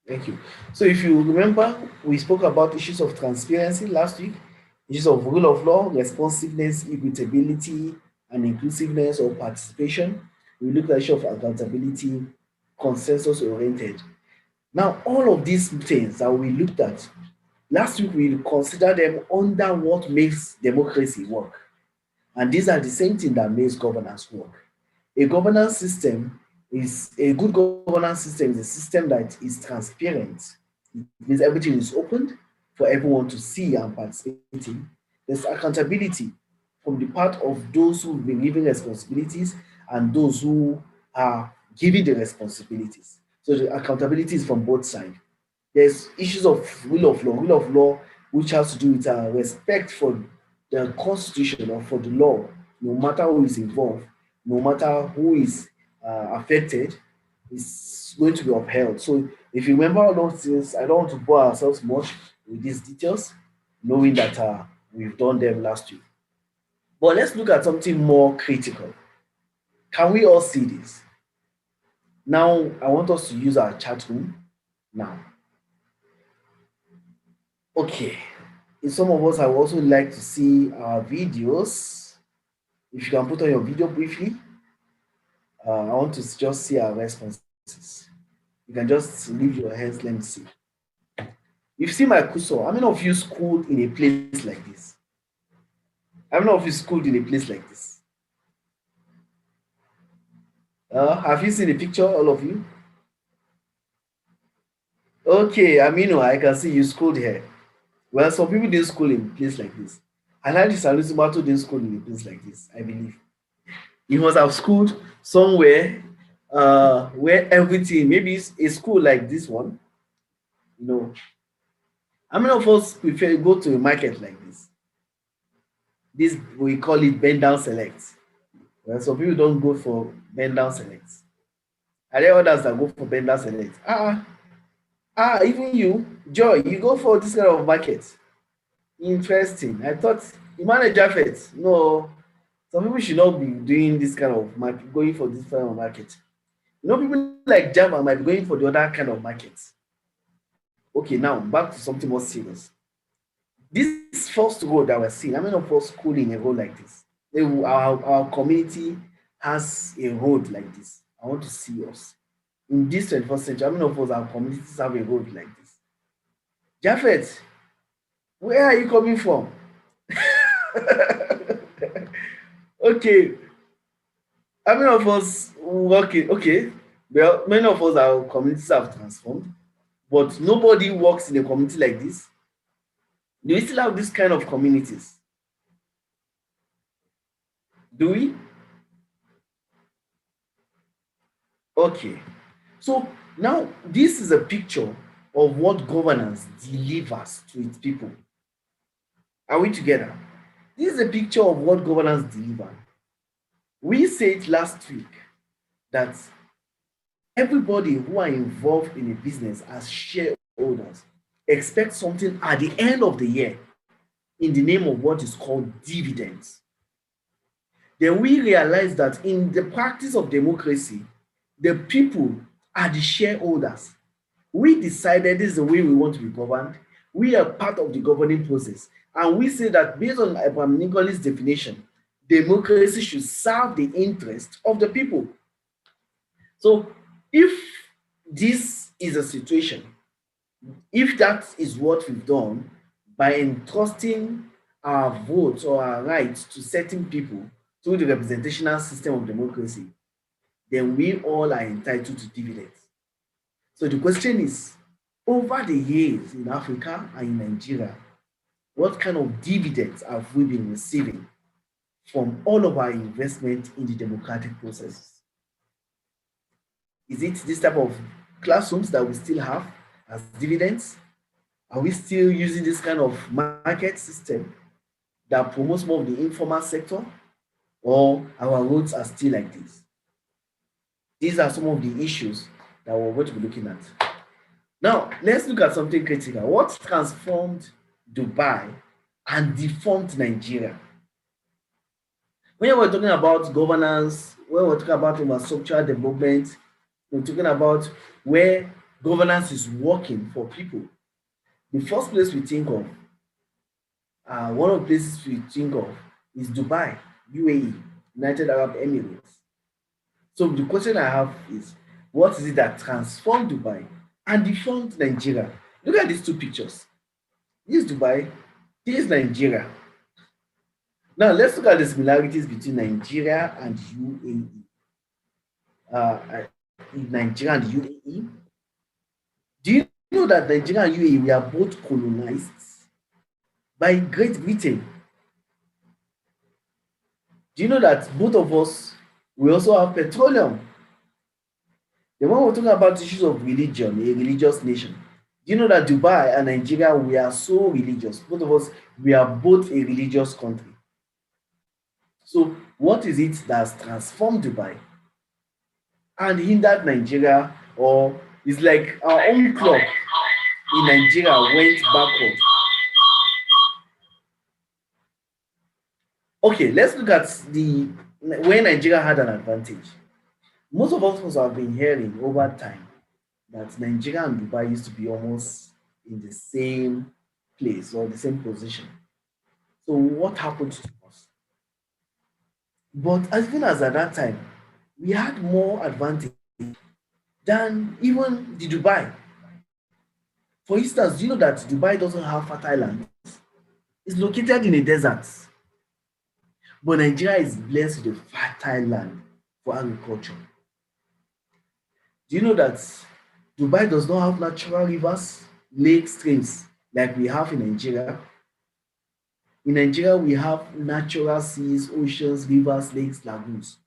Thank you. So if you remember, we spoke about issues of transparency last week, issues of rule of law, responsiveness, equitability, and inclusiveness or participation. We looked at issue of accountability, consensus oriented. Now, all of these things that we looked at last week, we considered them under what makes democracy work. And these are the same thing that makes governance work. A governance system is a good governance system is a system that is transparent. It means everything is open for everyone to see and participate in. There's accountability from the part of those who've been given responsibilities and those who are giving the responsibilities. So the accountability is from both sides. There's issues of rule of law, which has to do with respect for the constitution or for the law, no matter who is involved, no matter who is affected, is going to be upheld. So if you remember all those things, I don't want to bore ourselves much with these details, knowing that we've done them last week. But let's look at something more critical. Can we all see this? Now, I want us to use our chat room now. Okay. If some of us, I would also like to see our videos. If you can put on your video briefly, I want to just see our responses. You can just leave your hands, let me see. You've seen my cursor. How many of you schooled in a place like this? How many of you schooled in a place like this? Have you seen the picture, all of you? Okay, Amino, I can see you schooled here. Well, some people didn't school in a place like this. And I just Salusimato didn't school in a place like this, I believe. You must have schooled somewhere where everything, maybe it's a school like this one, you know. How many of us prefer go to a market like this? This, we call it bend down select. Well, some people don't go for bend down select. Are there others that go for bend down select? Even you, Joy, you go for this kind of market. Interesting. I thought you manage Japheth. No, some people should not be doing this kind of market, going for this kind of market. You know, people like Java might be going for the other kind of markets. Okay, now back to something more serious. This first road that we're seeing, how many of us school in a road like this? Our community has a road like this. I want to see us. In this 21st century, how many of us, our communities have a road like this? Japheth, where are you coming from? Okay, how many of us working? Okay, well, many of us, our communities have transformed, but nobody works in a community like this. Do we still have this kind of communities? Do we? Okay. So now this is a picture of what governance delivers to its people. Are we together? This is a picture of what governance delivers. We said last week that everybody who are involved in a business as shareholders expect something at the end of the year in the name of what is called dividends. Then we realize that in the practice of democracy, the people are the shareholders. We decided this is the way we want to be governed. We are part of the governing process. And we say that based on Abraham Lincoln's definition, democracy should serve the interest of the people. So if this is a situation, if that is what we've done by entrusting our votes or our rights to certain people through the representational system of democracy, then we all are entitled to dividends. So the question is, over the years in Africa and in Nigeria, what kind of dividends have we been receiving from all of our investment in the democratic processes? Is it this type of classrooms that we still have as dividends? Are we still using this kind of market system that promotes more of the informal sector, or our roads are still like this? These are some of the issues that we're going to be looking at. Now, let's look at something critical. What transformed Dubai and deformed Nigeria? When we're talking about governance, when we're talking about infrastructure development, we're talking about where governance is working for people, the first place we think of, one of the places we think of is Dubai, UAE, United Arab Emirates. So the question I have is, what is it that transformed Dubai and deformed Nigeria? Look at these two pictures. This is Dubai, this is Nigeria. Now let's look at the similarities between Nigeria and UAE. Nigeria and UAE. Do you know that Nigeria and UAE we are both colonized by Great Britain? Do you know that both of us we also have petroleum? Then when we're talking about issues of religion, a religious nation, do you know that Dubai and Nigeria we are so religious? Both of us we are both a religious country. So what is it that's transformed Dubai and hindered Nigeria, or it's like our own clock in Nigeria went backward? Okay, let's look at the where Nigeria had an advantage. Most of us have been hearing over time that Nigeria and Dubai used to be almost in the same place or the same position. So what happened to us? But as even as at that time, we had more advantage than even the Dubai. For instance, do you know that Dubai doesn't have fertile land? It's located in a desert. But Nigeria is blessed with a fertile land for agriculture. Do you know that Dubai does not have natural rivers, lakes, streams like we have in Nigeria? In Nigeria, we have natural seas, oceans, rivers, lakes, lagoons.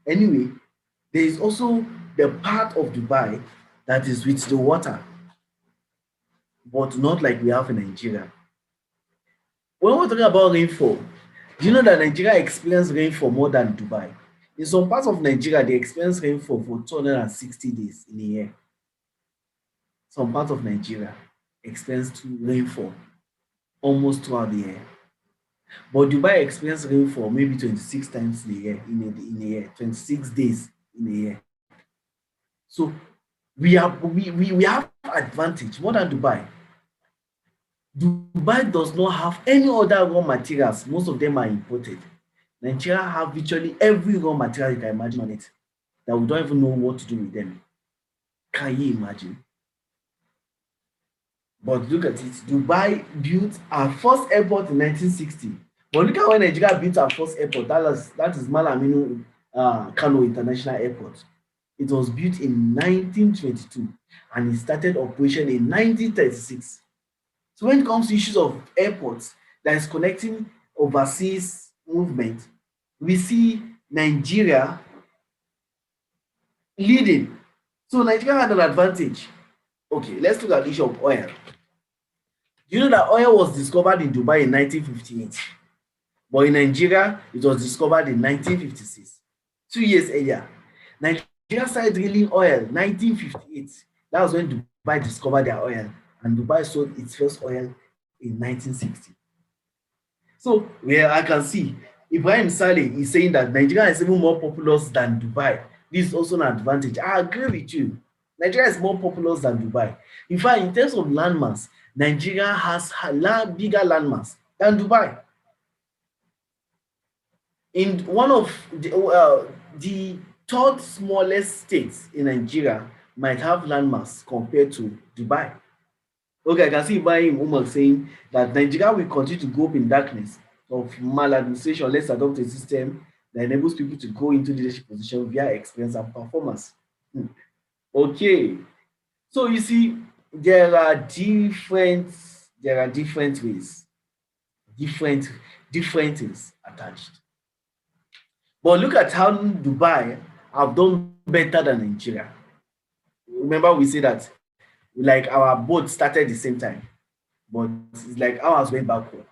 Anyway, there is also the part of Dubai that is with the water, but not like we have in Nigeria. When we're talking about rainfall, do you know that Nigeria experiences rainfall more than Dubai? In some parts of Nigeria, they experience rainfall for 260 days in a year. Some parts of Nigeria experience rainfall almost throughout the year. But Dubai experience rainfall maybe 26 times in a year, in a year, 26 days in a year. So we have advantage more than Dubai. Dubai does not have any other raw materials. Most of them are imported. Nigeria have virtually every raw material you can imagine on it that we don't even know what to do with them. Can you imagine? But look at it. Dubai built our first airport in 1960. But look at when Nigeria built our first airport. That is Malam Aminu Kano International Airport. It was built in 1922 and it started operation in 1936. So when it comes to issues of airports that is connecting overseas movement, we see Nigeria leading. So Nigeria had an advantage. Okay, let's look at the issue of oil. Do you know that oil was discovered in Dubai in 1958? But in Nigeria, it was discovered in 1956. 2 years earlier. Nigeria started drilling oil 1958. That was when Dubai discovered their oil. And Dubai sold its first oil in 1960. So where I can see Ibrahim Saleh is saying that Nigeria is even more populous than Dubai. This is also an advantage. I agree with you. Nigeria is more populous than Dubai. In fact, in terms of landmass, Nigeria has bigger landmass than Dubai. In one of the third smallest states in Nigeria might have landmass compared to Dubai. Okay, I can see Ibrahim Umar saying that Nigeria will continue to go up in darkness of maladministration. Let's adopt a system that enables people to go into leadership position via experience and performance. Okay, so you see, there are different ways, different things attached. But look at how Dubai have done better than Nigeria. Remember, we say that like our boat started the same time, but it's like ours went backward.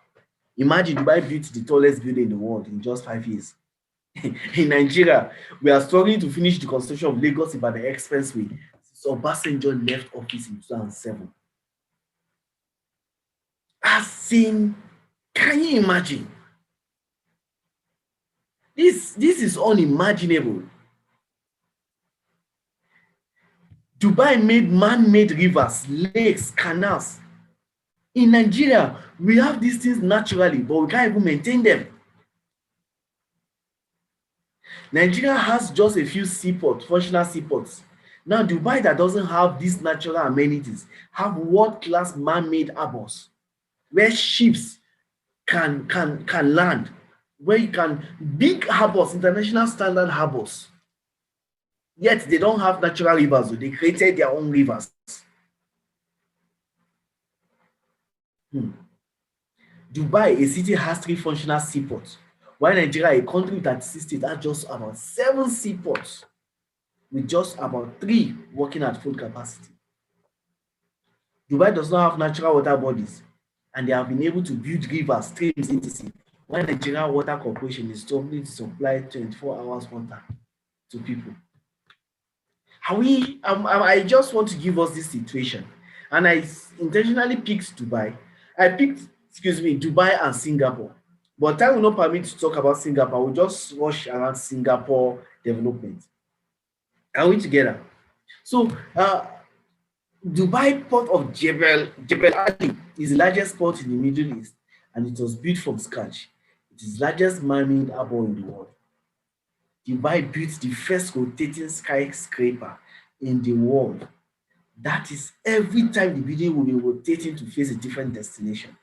Imagine Dubai built the tallest building in the world in just 5 years. In Nigeria, we are struggling to finish the construction of Lagos Ibadan Expressway since Obasanjo left office in 2007. As in, can you imagine? This is unimaginable. Dubai made man-made rivers, lakes, canals. In Nigeria, we have these things naturally, but we can't even maintain them. Nigeria has just a few seaports, functional seaports. Now, Dubai that doesn't have these natural amenities have world-class man-made harbors where ships can land, where you can big harbors, international standard harbors. Yet they don't have natural rivers, so they created their own rivers. Hmm. Dubai, a city, has 3 functional seaports, while Nigeria, a country with 36 states, has just about 7 seaports, with just about 3 working at full capacity. Dubai does not have natural water bodies, and they have been able to build rivers, streams, etc. While Nigeria Water Corporation is struggling to supply 24 hours water to people. I just want to give us this situation, and I intentionally picked Dubai. I picked, excuse me, Dubai and Singapore. But time will not permit to talk about Singapore. We'll just rush around Singapore development. Are we together? So, Dubai port of Jebel Ali is the largest port in the Middle East, and it was built from scratch. It is the largest man-made harbor in the world. Dubai built the first rotating skyscraper in the world. That is every time the building will be rotating to face a different destination.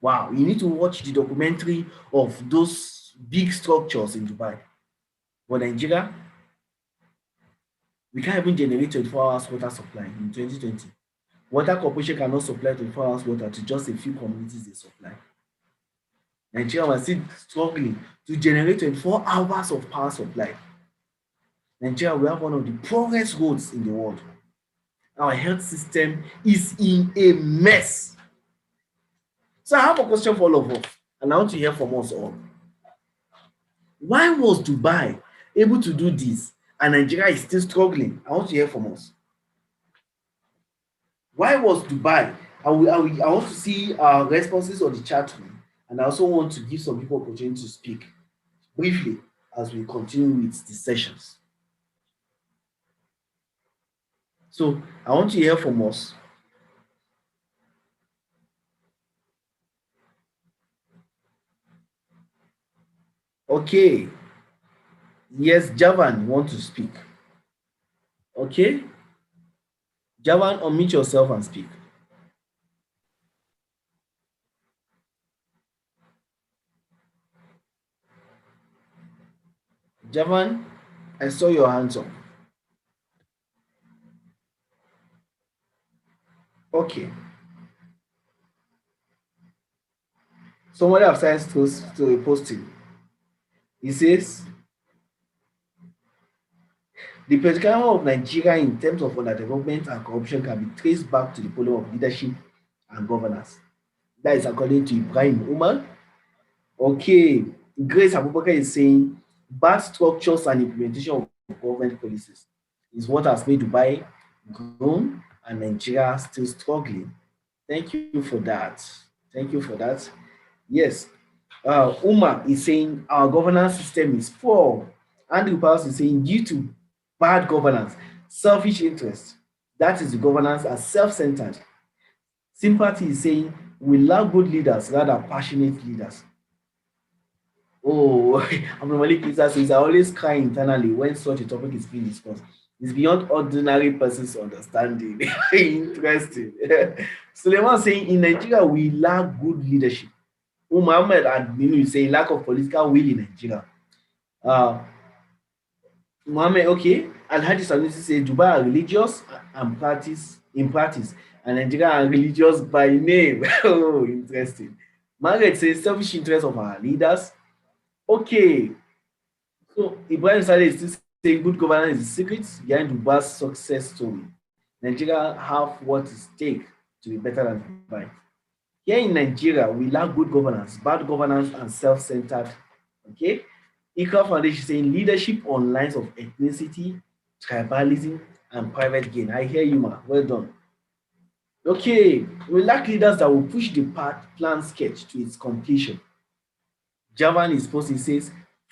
Wow, you need to watch the documentary of those big structures in Dubai. But Nigeria, we can't even generate 24 hours water supply in 2020. Water Corporation cannot supply 24 hours water to just a few communities they supply. Nigeria was still struggling to generate 24 hours of power supply. Nigeria, we have one of the poorest roads in the world. Our health system is in a mess. So I have a question for all of us, and I want to hear from us all. Why was Dubai able to do this and Nigeria is still struggling? I want to hear from us. Why was Dubai? I want to see responses on the chat room, and I also want to give some people opportunity to speak briefly as we continue with the sessions. So I want to hear from us. Okay. Yes, Javan, you want to speak? Okay. Javan, unmute yourself and speak. Javan, I saw your hands up. Okay. Somebody have sent to a posting. He says, the predicament of Nigeria in terms of underdevelopment and corruption can be traced back to the problem of leadership and governance. That is according to Ibrahim Umar. Okay, Grace Abubakar is saying bad structures and implementation of government policies is what has made Dubai grown and Nigeria still struggling. Thank you for that. Thank you for that. Yes, Umar is saying our governance system is poor. Andrew Powell is saying due to bad governance, selfish interest, that is the governance as self-centered. Sympathy is saying we lack good leaders rather passionate leaders. Oh, Abdulmalik Isa says I always cry internally when such a topic is being discussed. It's beyond ordinary person's understanding. Interesting. Suleiman saying in Nigeria we lack good leadership. Muhammad Adminu is saying lack of political will in Nigeria. Uh, Mohammed, okay. Alhaji Sanusi says Dubai are religious and practice in practice, and Nigeria are religious by name. Oh, interesting. Margaret says selfish interest of our leaders. Okay. So Ibrahim Saleh is still saying good governance is the secret behind Dubai's success story. Nigeria have what it takes to be better than Dubai. Here in Nigeria, we lack good governance, bad governance, and self-centered. Okay. Equal Foundation saying leadership on lines of ethnicity, tribalism, and private gain. I hear you, ma. Well done. Okay, we lack leaders that will push the plan sketch to its completion. Javan is posting says,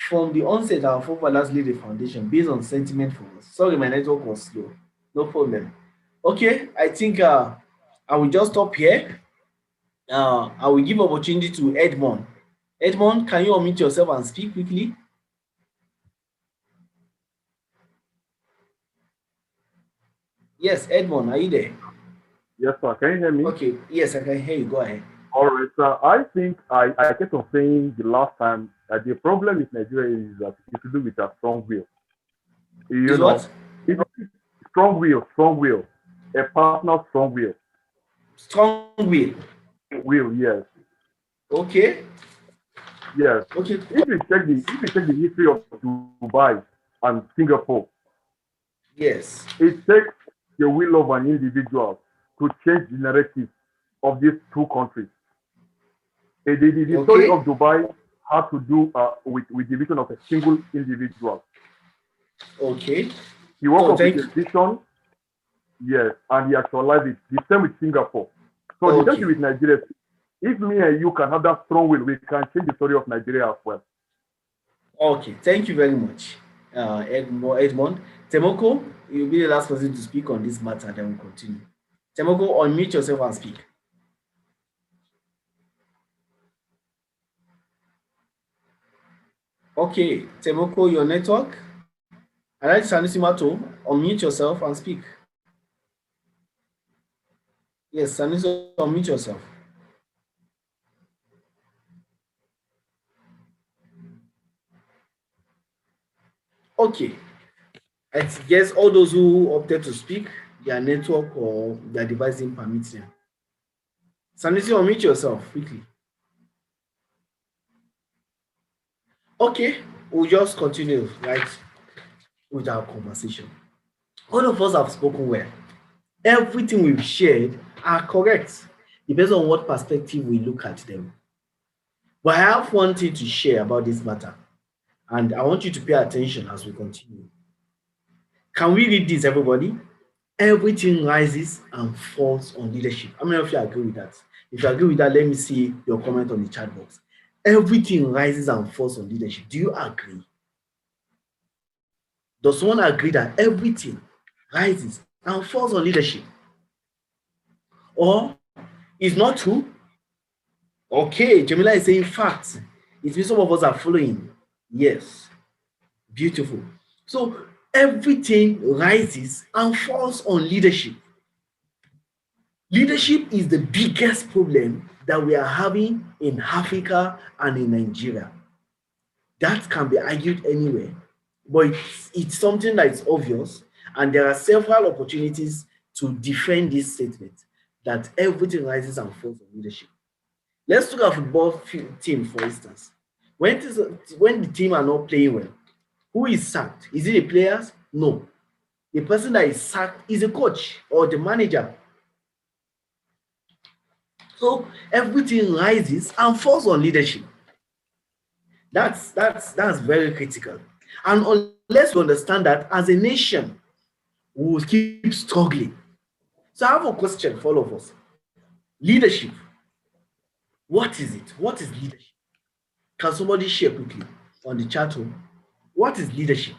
from the onset, our forefathers laid a foundation based on sentiment for us. Sorry, my network was slow. No problem. Okay, I think I will just stop here. I will give opportunity to Edmond. Edmond, can you unmute yourself and speak quickly? Yes, Edmond, are you there? Yes, sir. Can you hear me? Okay, yes, I can hear you. Go ahead. All right, sir. I think I kept on saying the last time that the problem with Nigeria is that it's to do with a strong will. You Is know, what? it, strong will, a personal strong will. Strong will. Will, yes, Okay, yes. okay, If you check the history of Dubai and Singapore, yes. it takes the will of an individual to change the narrative of these two countries. The story Okay, of Dubai had to do with the vision of a single individual. okay. He woke So up with thank a you. vision, yes, and he actualized it. The same with Singapore. So the same thing Okay, with Nigeria. If me and you can have that strong will, we can change the story of Nigeria as well. okay. Thank you very much, Edmond. Temoko, you'll be the last person to speak on this matter, then we'll continue. Temoko, unmute yourself and speak. Okay, Temoko, your network. Alright, Sanusi, unmute yourself and speak. Yes, Sanusi, unmute yourself. Okay, I guess all those who opted to speak, their network or their device didn't permit them. Sanusi, unmute yourself quickly. Okay, we'll just continue right with our conversation. All of us have spoken well. Everything we've shared are correct. Depends on what perspective we look at them. But I have one thing to share about this matter, and I want you to pay attention as we continue. Can we read this, everybody? Everything rises and falls on leadership. How many of you agree with that? If you agree with that, let me see your comment on the chat box. Everything rises and falls on leadership. Do you agree? Does someone agree that everything rises and falls on leadership? Or is not true? Okay, Jamila is saying facts. It means some of us are following. Yes, beautiful. So everything rises and falls on leadership. Leadership is the biggest problem that we are having in Africa and in Nigeria. That can be argued anywhere, but it's something that is obvious, and there are several opportunities to defend this statement that everything rises and falls on leadership. Let's look at football team, for instance. When the team are not playing well, who is sacked? Is it the players? No. The person that is sacked is the coach or the manager. So everything rises and falls on leadership. That's very critical. And unless we understand that as a nation, we will keep struggling. So I have a question for all of us. Leadership, what is it? What is leadership? Can somebody share quickly on the chat room? What is leadership?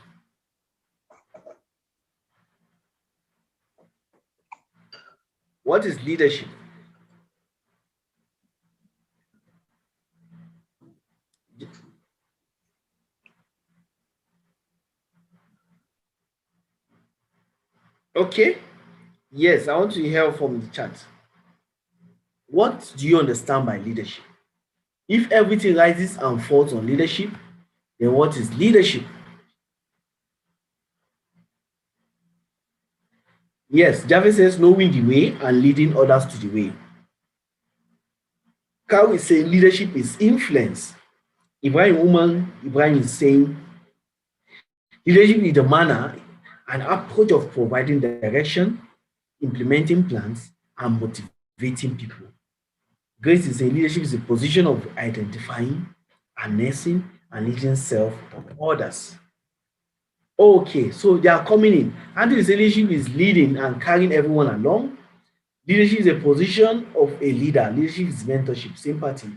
What is leadership? Okay. Yes, I want to hear from the chat. What do you understand by leadership? If everything rises and falls on leadership, then what is leadership? Yes, Javi says knowing the way and leading others to the way. Can we say leadership is influence? Ibrahim is saying leadership is the manner and approach of providing direction, implementing plans, and motivating people. Grace is saying leadership is a position of identifying, harnessing, and leading self or others. Okay, so they are coming in. Anthony says leadership is leading and carrying everyone along. Leadership is a position of a leader. Leadership is mentorship, sympathy.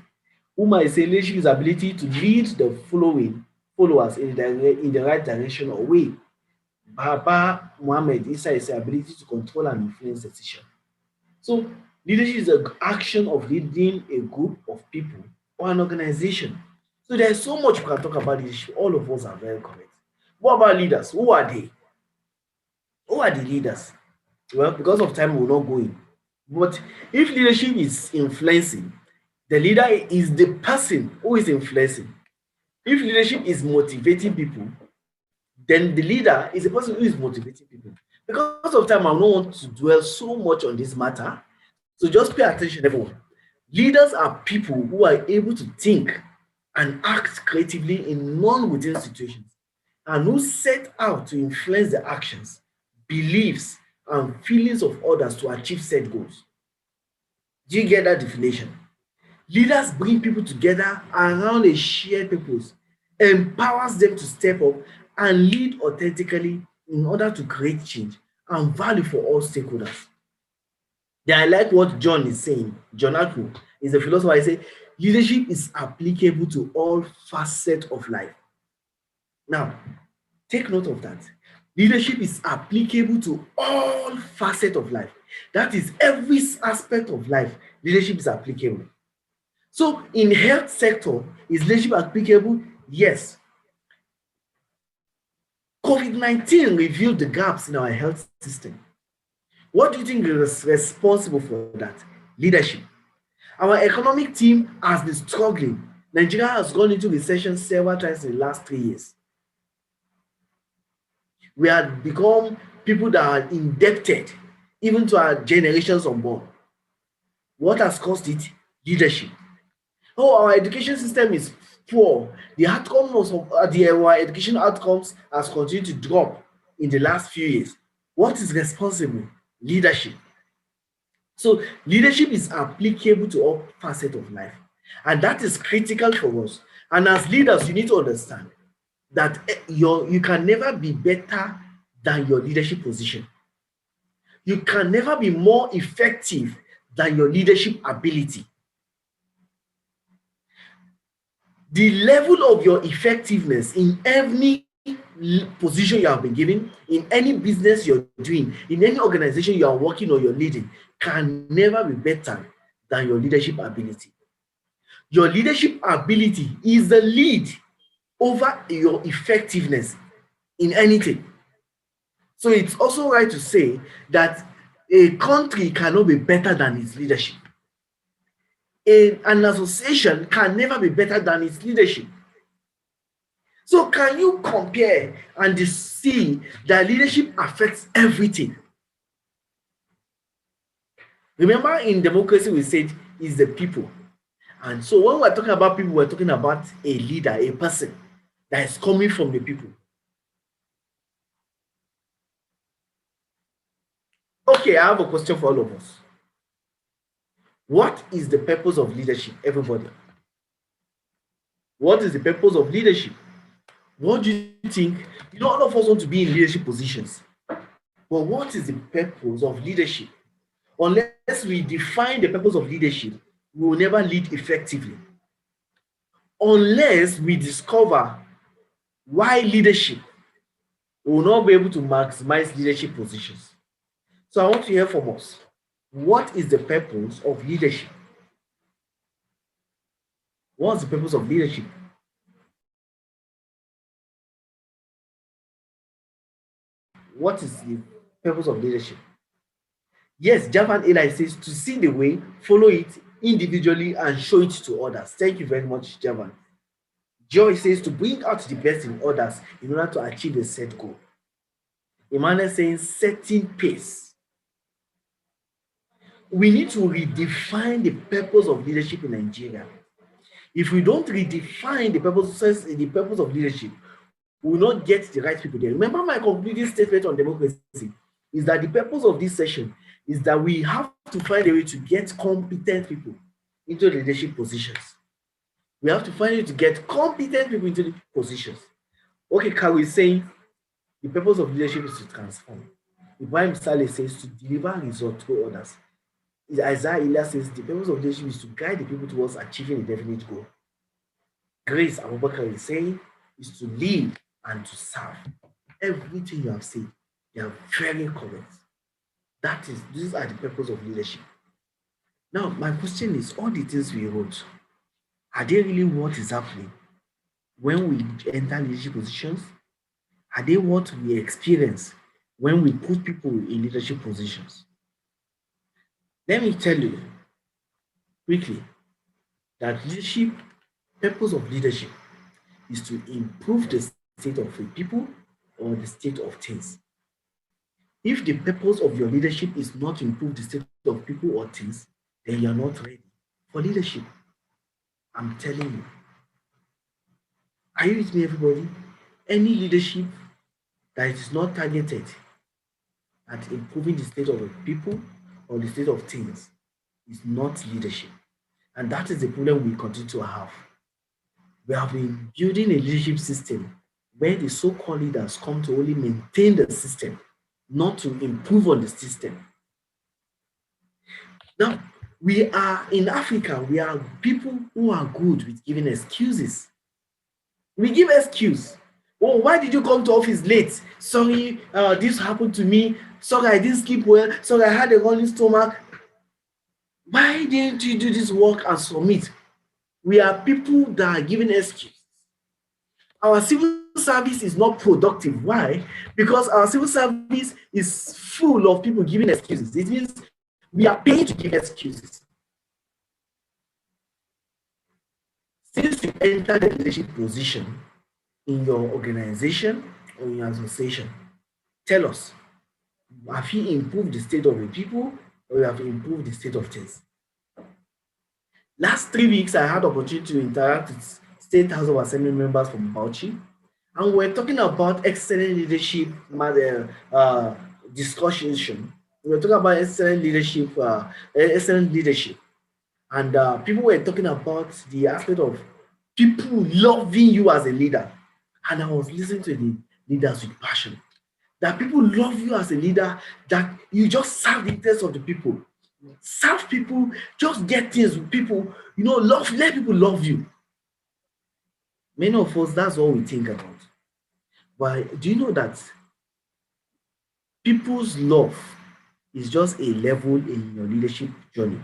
Uma is saying leadership is ability to lead the followers in the right direction or way. Baba Mohammed Isa is the ability to control and influence decision. So leadership is the action of leading a group of people or an organization. So there's so much we can talk about leadership. All of us are very correct. What about leaders? Who are they? Who are the leaders? Well, because of time, we will not go in. But if leadership is influencing, the leader is the person who is influencing. If leadership is motivating people, then the leader is the person who is motivating people. Because of time, I don't want to dwell so much on this matter. So just pay attention, everyone. Leaders are people who are able to think and act creatively in non-routine situations and who set out to influence the actions, beliefs, and feelings of others to achieve set goals. Do you get that definition? Leaders bring people together around a shared purpose, empowers them to step up and lead authentically in order to create change and value for all stakeholders. Then I like what John is saying. John Atwood is a philosopher. He said, leadership is applicable to all facets of life. Now, take note of that. Leadership is applicable to all facets of life. That is every aspect of life. Leadership is applicable. So in health sector, is leadership applicable? Yes. COVID-19 revealed the gaps in our health system. What do you think is responsible for that? Leadership. Our economic team has been struggling. Nigeria has gone into recession several times in the last 3 years. We have become people that are indebted, even to our generations unborn. What has caused it? Leadership. Oh, our education system is poor. The outcomes of our education outcomes has continued to drop in the last few years. What is responsible? Leadership. So leadership is applicable to all facets of life, and that is critical for us. And as leaders, you need to understand that you can never be better than your leadership position. You can never be more effective than your leadership ability. The level of your effectiveness in any position you have been given, in any business you're doing, in any organization you are working or you're leading, can never be better than your leadership ability. Your leadership ability is the lead over your effectiveness in anything. So it's also right to say that a country cannot be better than its leadership. An association can never be better than its leadership. So can you compare and see that leadership affects everything? Remember, in democracy, we said is the people. And so when we're talking about people, we're talking about a leader, a person that is coming from the people. Okay, I have a question for all of us. What is the purpose of leadership, everybody? What is the purpose of leadership? What do you think? You know, all of us want to be in leadership positions. But what is the purpose of leadership? Unless we define the purpose of leadership, we will never lead effectively. Unless we discover why leadership, we will not be able to maximize leadership positions. So I want to hear from us. What is the purpose of leadership? What's the purpose of leadership? What is the purpose of leadership? Yes, Javan Eli says to see the way, follow it individually, and show it to others. Thank you very much, Javan. Joy says to bring out the best in others in order to achieve a set goal. Emmanuel saying setting pace. We need to redefine the purpose of leadership in Nigeria. If we don't redefine the purpose of leadership, we will not get the right people there. Remember my concluding statement on democracy is that the purpose of this session is that we have to find a way to get competent people into leadership positions. We have to find a way to get competent people into the positions. Okay, Carol is saying the purpose of leadership is to transform. Ibrahim Saleh says to deliver results to others. Isaiah Ila says the purpose of leadership is to guide the people towards achieving a definite goal. Grace Abubakar is saying is to lead and to serve. everything you have said, they are very correct. These are the purpose of leadership. Now, my question is, all the things we wrote, are they really what is happening when we enter leadership positions? Are they what we experience when we put people in leadership positions? Let me tell you quickly that purpose of leadership is to improve the state of a people or the state of things. If the purpose of your leadership is not to improve the state of people or things, then you are not ready for leadership. I'm telling you. Are you with me, everybody? Any leadership that is not targeted at improving the state of the people or the state of things is not leadership. And that is the problem we continue to have. We have been building a leadership system where the so-called leaders come to only maintain the system, not to improve on the system. Now, we are in Africa, we are people who are good with giving excuses. We give excuse. Oh, why did you come to office late? Sorry, this happened to me. Sorry, I didn't sleep well. Sorry, I had a running stomach. Why didn't you do this work and submit? We are people that are giving excuses. Our civil service is not productive. Why? Because our civil service is full of people giving excuses. It means we are paid to give excuses. Since you enter the leadership position in your organization or in your association, tell us, have you improved the state of the people or you have improved the state of things? Last 3 weeks, I had opportunity to interact with State House of Assembly members from Bauchi, and we're talking about excellent leadership discussion. We're talking about excellent leadership, and people were talking about the aspect of people loving you as a leader. And I was listening to the leaders with passion. That people love you as a leader, that you just serve the interest of the people. Serve people, just get things with people, let people love you. Many of us, that's all we think about. But do you know that people's love is just a level in your leadership journey?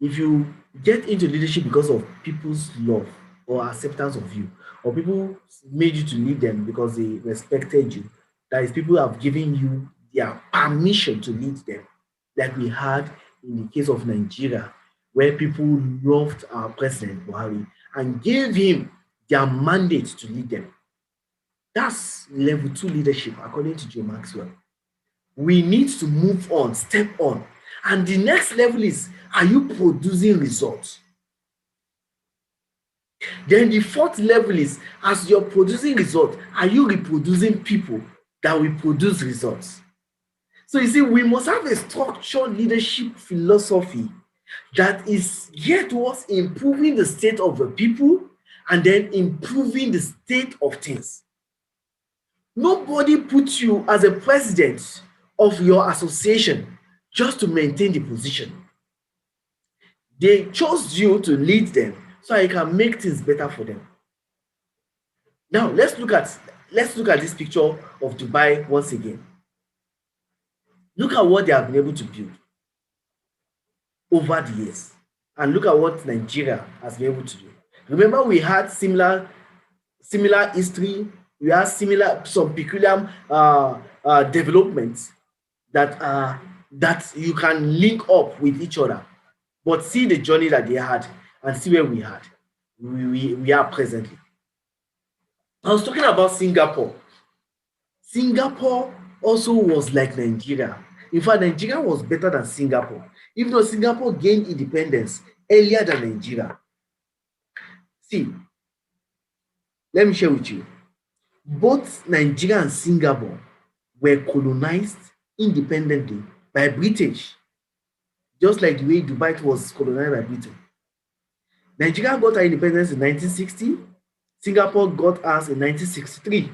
If you get into leadership because of people's love or acceptance of you, or people made you to lead them because they respected you, that is, people have given you their permission to lead them, like we had in the case of Nigeria, where people loved our president Buhari and gave him their mandate to lead them. That's level 2 leadership, according to Joe Maxwell. We need to move on, step on. And the next level is, are you producing results? Then the 4th level is, as you're producing results, are you reproducing people that will produce results? So you see, we must have a structured leadership philosophy that is geared towards improving the state of the people and then improving the state of things. Nobody puts you as a president of your association just to maintain the position. They chose you to lead them so you can make things better for them. Now let's look at this picture of Dubai once again. Look at what they have been able to build over the years, and look at what Nigeria has been able to do. Remember, we had similar history. We had some peculiar developments that you can link up with each other, but see the journey that they had and see where we are presently. I was talking about Singapore. Singapore also was like Nigeria. In fact, Nigeria was better than Singapore, even though Singapore gained independence earlier than Nigeria. See, let me share with you. Both Nigeria and Singapore were colonized independently by British, just like the way Dubai was colonized by Britain. Nigeria got her independence in 1960. Singapore got ours in 1963.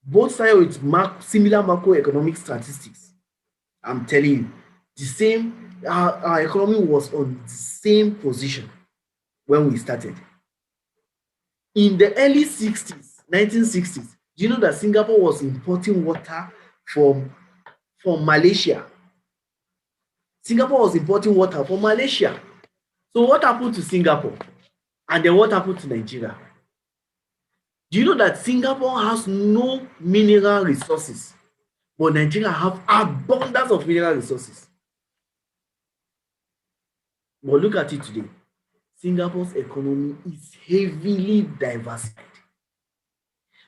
Both sides with similar macroeconomic statistics. I'm telling you, our economy was on the same position when we started. In the early 1960s, Do you know that Singapore was importing water from Malaysia? Singapore was importing water from Malaysia. So what happened to Singapore? And then what happened to Nigeria? Do you know that Singapore has no mineral resources, but Nigeria have abundance of mineral resources? But look at it today. Singapore's economy is heavily diversified.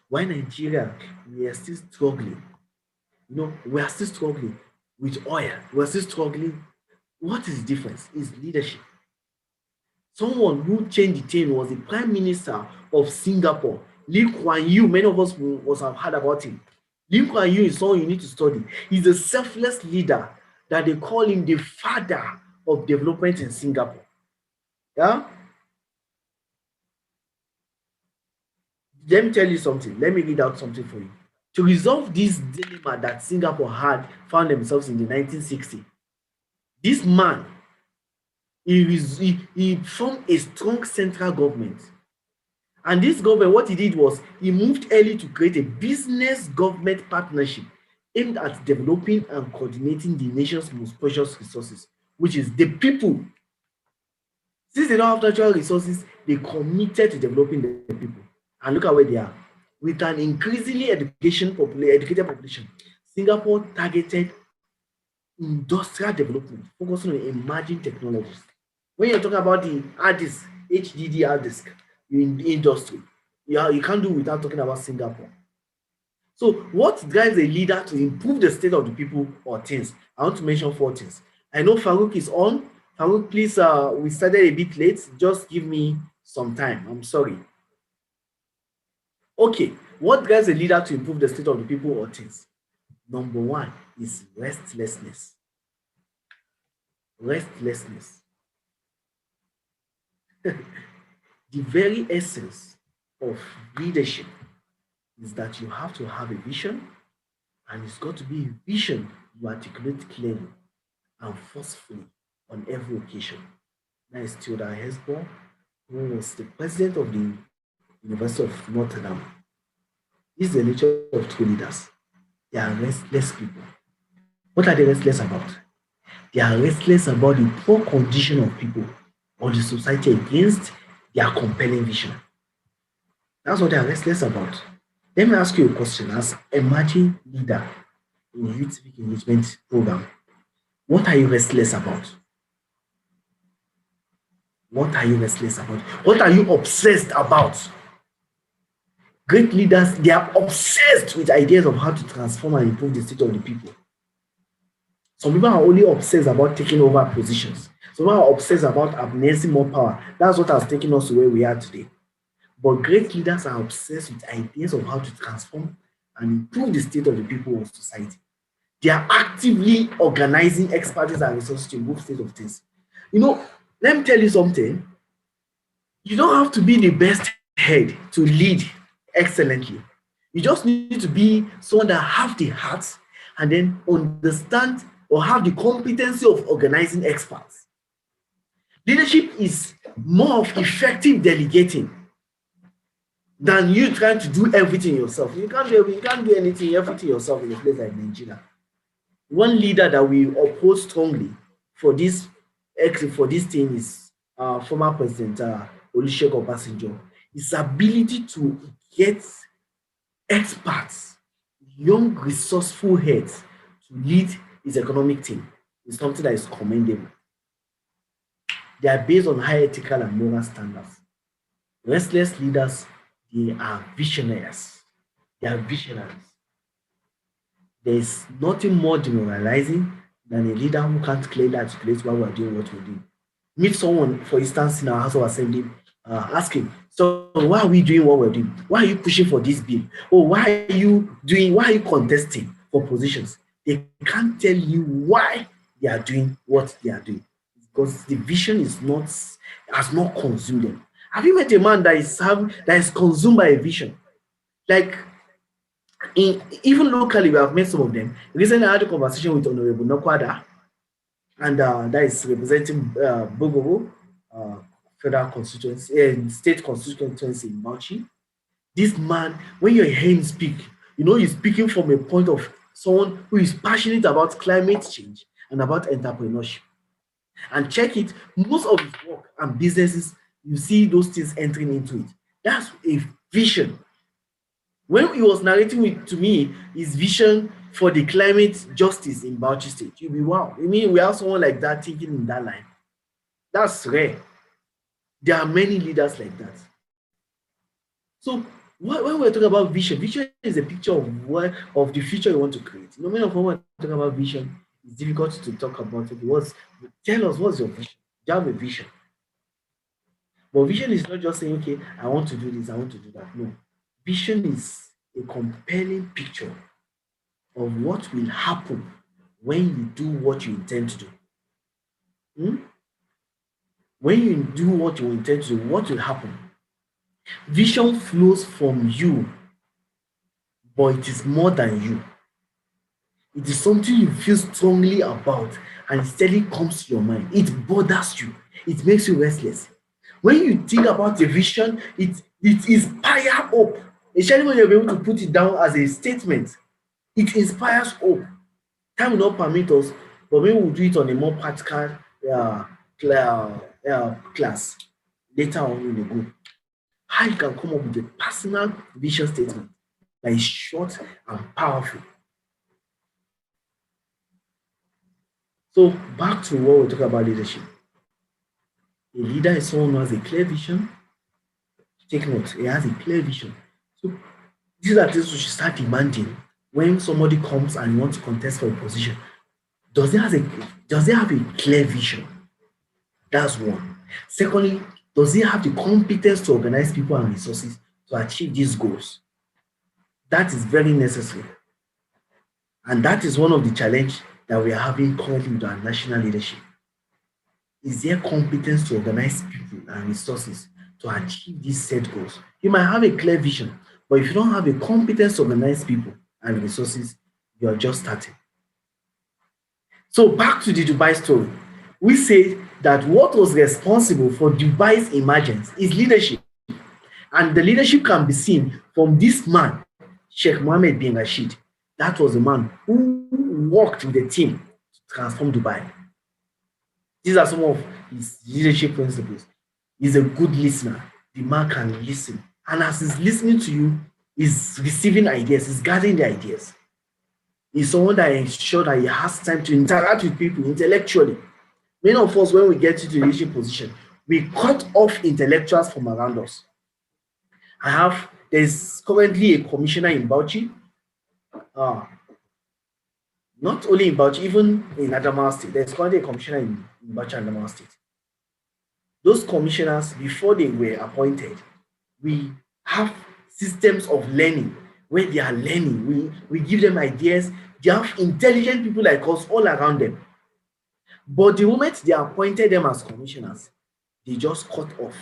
While Nigeria, we are still struggling. We are still struggling with oil. We are still struggling. What is the difference? Is leadership. Someone who changed the thing was the Prime Minister of Singapore, Lee Kuan Yew. Many of us must have heard about him. Lee Kuan Yew is someone you need to study. He's a selfless leader that they call him the father of development in Singapore. Yeah? Let me tell you something. Let me read out something for you. To resolve this dilemma that Singapore had found themselves in the 1960s, this man, he formed a strong central government. And this government, what he did was he moved early to create a business government partnership aimed at developing and coordinating the nation's most precious resources, which is the people. Since they don't have natural resources, they committed to developing the people. And look at where they are. With an increasingly educated population, Singapore targeted industrial development, focusing on emerging technologies. When you're talking about the hard disk, HDD hard disk, in the industry, you can't do without talking about Singapore. So what drives a leader to improve the state of the people or things? I want to mention 4 things. I know Farouk is on. Farouk, please, we started a bit late. Just give me some time. I'm sorry. Okay, what drives a leader to improve the state of the people or things? Number 1 is restlessness. Restlessness. The very essence of leadership is that you have to have a vision, and it's got to be a vision you articulate clearly and forcefully on every occasion. That is Theodore Hesburgh, who was the president of the University of Notre Dame. This is the nature of true leaders. They are restless people. What are they restless about? They are restless about the poor condition of people or the society against their compelling vision. That's what they are restless about. Let me ask you a question as emerging leader in the Youth Civic Engagement Program. What are you restless about? What are you restless about? What are you obsessed about? Great leaders, they are obsessed with ideas of how to transform and improve the state of the people. Some people are only obsessed about taking over positions. Some people are obsessed about harnessing more power. That's what has taken us to where we are today. But great leaders are obsessed with ideas of how to transform and improve the state of the people of society. They are actively organizing expertise and resources to improve state of things. Let me tell you something. You don't have to be the best head to lead excellently. You just need to be someone that have the heart and then understand or have the competency of organizing experts. Leadership is more of effective delegating than you trying to do everything yourself. You can't do everything yourself in a place like Nigeria. One leader that we oppose strongly for this thing is former President Olusegun Obasanjo. His ability to get experts, young resourceful heads to lead his economic team is something that is commendable. They are based on high ethical and moral standards. Restless leaders, they are visionaries. They are visionaries. There is nothing more demoralizing than a leader who can't clearly articulate why we're doing what we're doing. Meet someone, for instance, in our House of Assembly, ask him, so why are we doing what we're doing? Why are you pushing for this bill? Or why are you contesting for positions? They can't tell you why they are doing what they are doing because the vision has not consumed them. Have you met a man that is consumed by a vision? Like, even locally, we have met some of them. Recently, I had a conversation with Honorable Nokwada, and that is representing Bogobo, federal constituency, state constituency in Bauchi. This man, when you hear him speak, he's speaking from a point of someone who is passionate about climate change and about entrepreneurship. And check it, most of his work and businesses, you see those things entering into it. That's a vision. When he was narrating it to me, his vision for the climate justice in Bauchi State, you'll be wow. I mean, we have someone like that thinking in that line. That's rare. There are many leaders like that. So when we're talking about vision, vision is a picture of the future you want to create. Many of when we're talking about vision, it's difficult to talk about it. Tell us what's your vision? Do you have a vision? But vision is not just saying, okay, I want to do this, I want to do that. No. Vision is a compelling picture of what will happen when you do what you intend to do. Hmm? When you do what you intend to do, what will happen? Vision flows from you, but it is more than you. It is something you feel strongly about and it steadily comes to your mind. It bothers you. It makes you restless. When you think about a vision, it inspires hope. Especially when you're able to put it down as a statement, it inspires hope. Time will not permit us, but maybe we'll do it on a more practical class later on in the group. How you can come up with a personal vision statement that is short and powerful. So back to what we're talking about leadership. A leader is someone who has a clear vision. Take note, he has a clear vision. So these are things we should start demanding when somebody comes and wants to contest for a position. Does he have a clear vision? That's one. Secondly, does he have the competence to organize people and resources to achieve these goals? That is very necessary. And that is one of the challenges that we are having currently with our national leadership. Is there competence to organize people and resources to achieve these set goals? You might have a clear vision, but if you don't have a competence to organize people and resources, you are just starting. So back to the Dubai story. We say that what was responsible for Dubai's emergence is leadership. And the leadership can be seen from this man, Sheikh Mohammed bin Rashid. That was a man who worked with a team to transform Dubai. These are some of his leadership principles. He's a good listener. The man can listen. And as he's listening to you, he's receiving ideas, he's gathering the ideas. He's someone that ensures that he has time to interact with people intellectually. Many of us, when we get into the leadership position, we cut off intellectuals from around us. There's currently a commissioner in Bauchi, not only in Bauchi, even in Adamawa State. There's currently a commissioner in Bauchi and Adamawa State. Those commissioners, before they were appointed, we have systems of learning where they are learning. We give them ideas. They have intelligent people like us all around them. But the moment they appointed them as commissioners, they just cut off.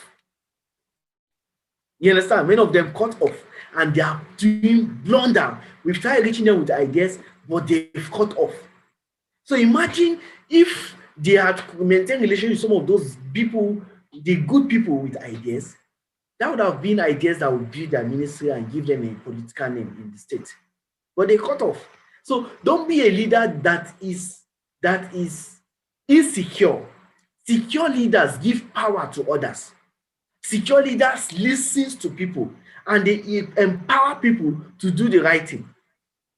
You understand? Many of them cut off and they are doing blunder. We've tried reaching them with ideas, but they've cut off. So imagine if they had maintained relations with some of those people, the good people with ideas, that would have been ideas that would build their ministry and give them a political name in the state. But they cut off. So don't be a leader that is insecure. Secure leaders give power to others. Secure leaders listen to people and they empower people to do the right thing.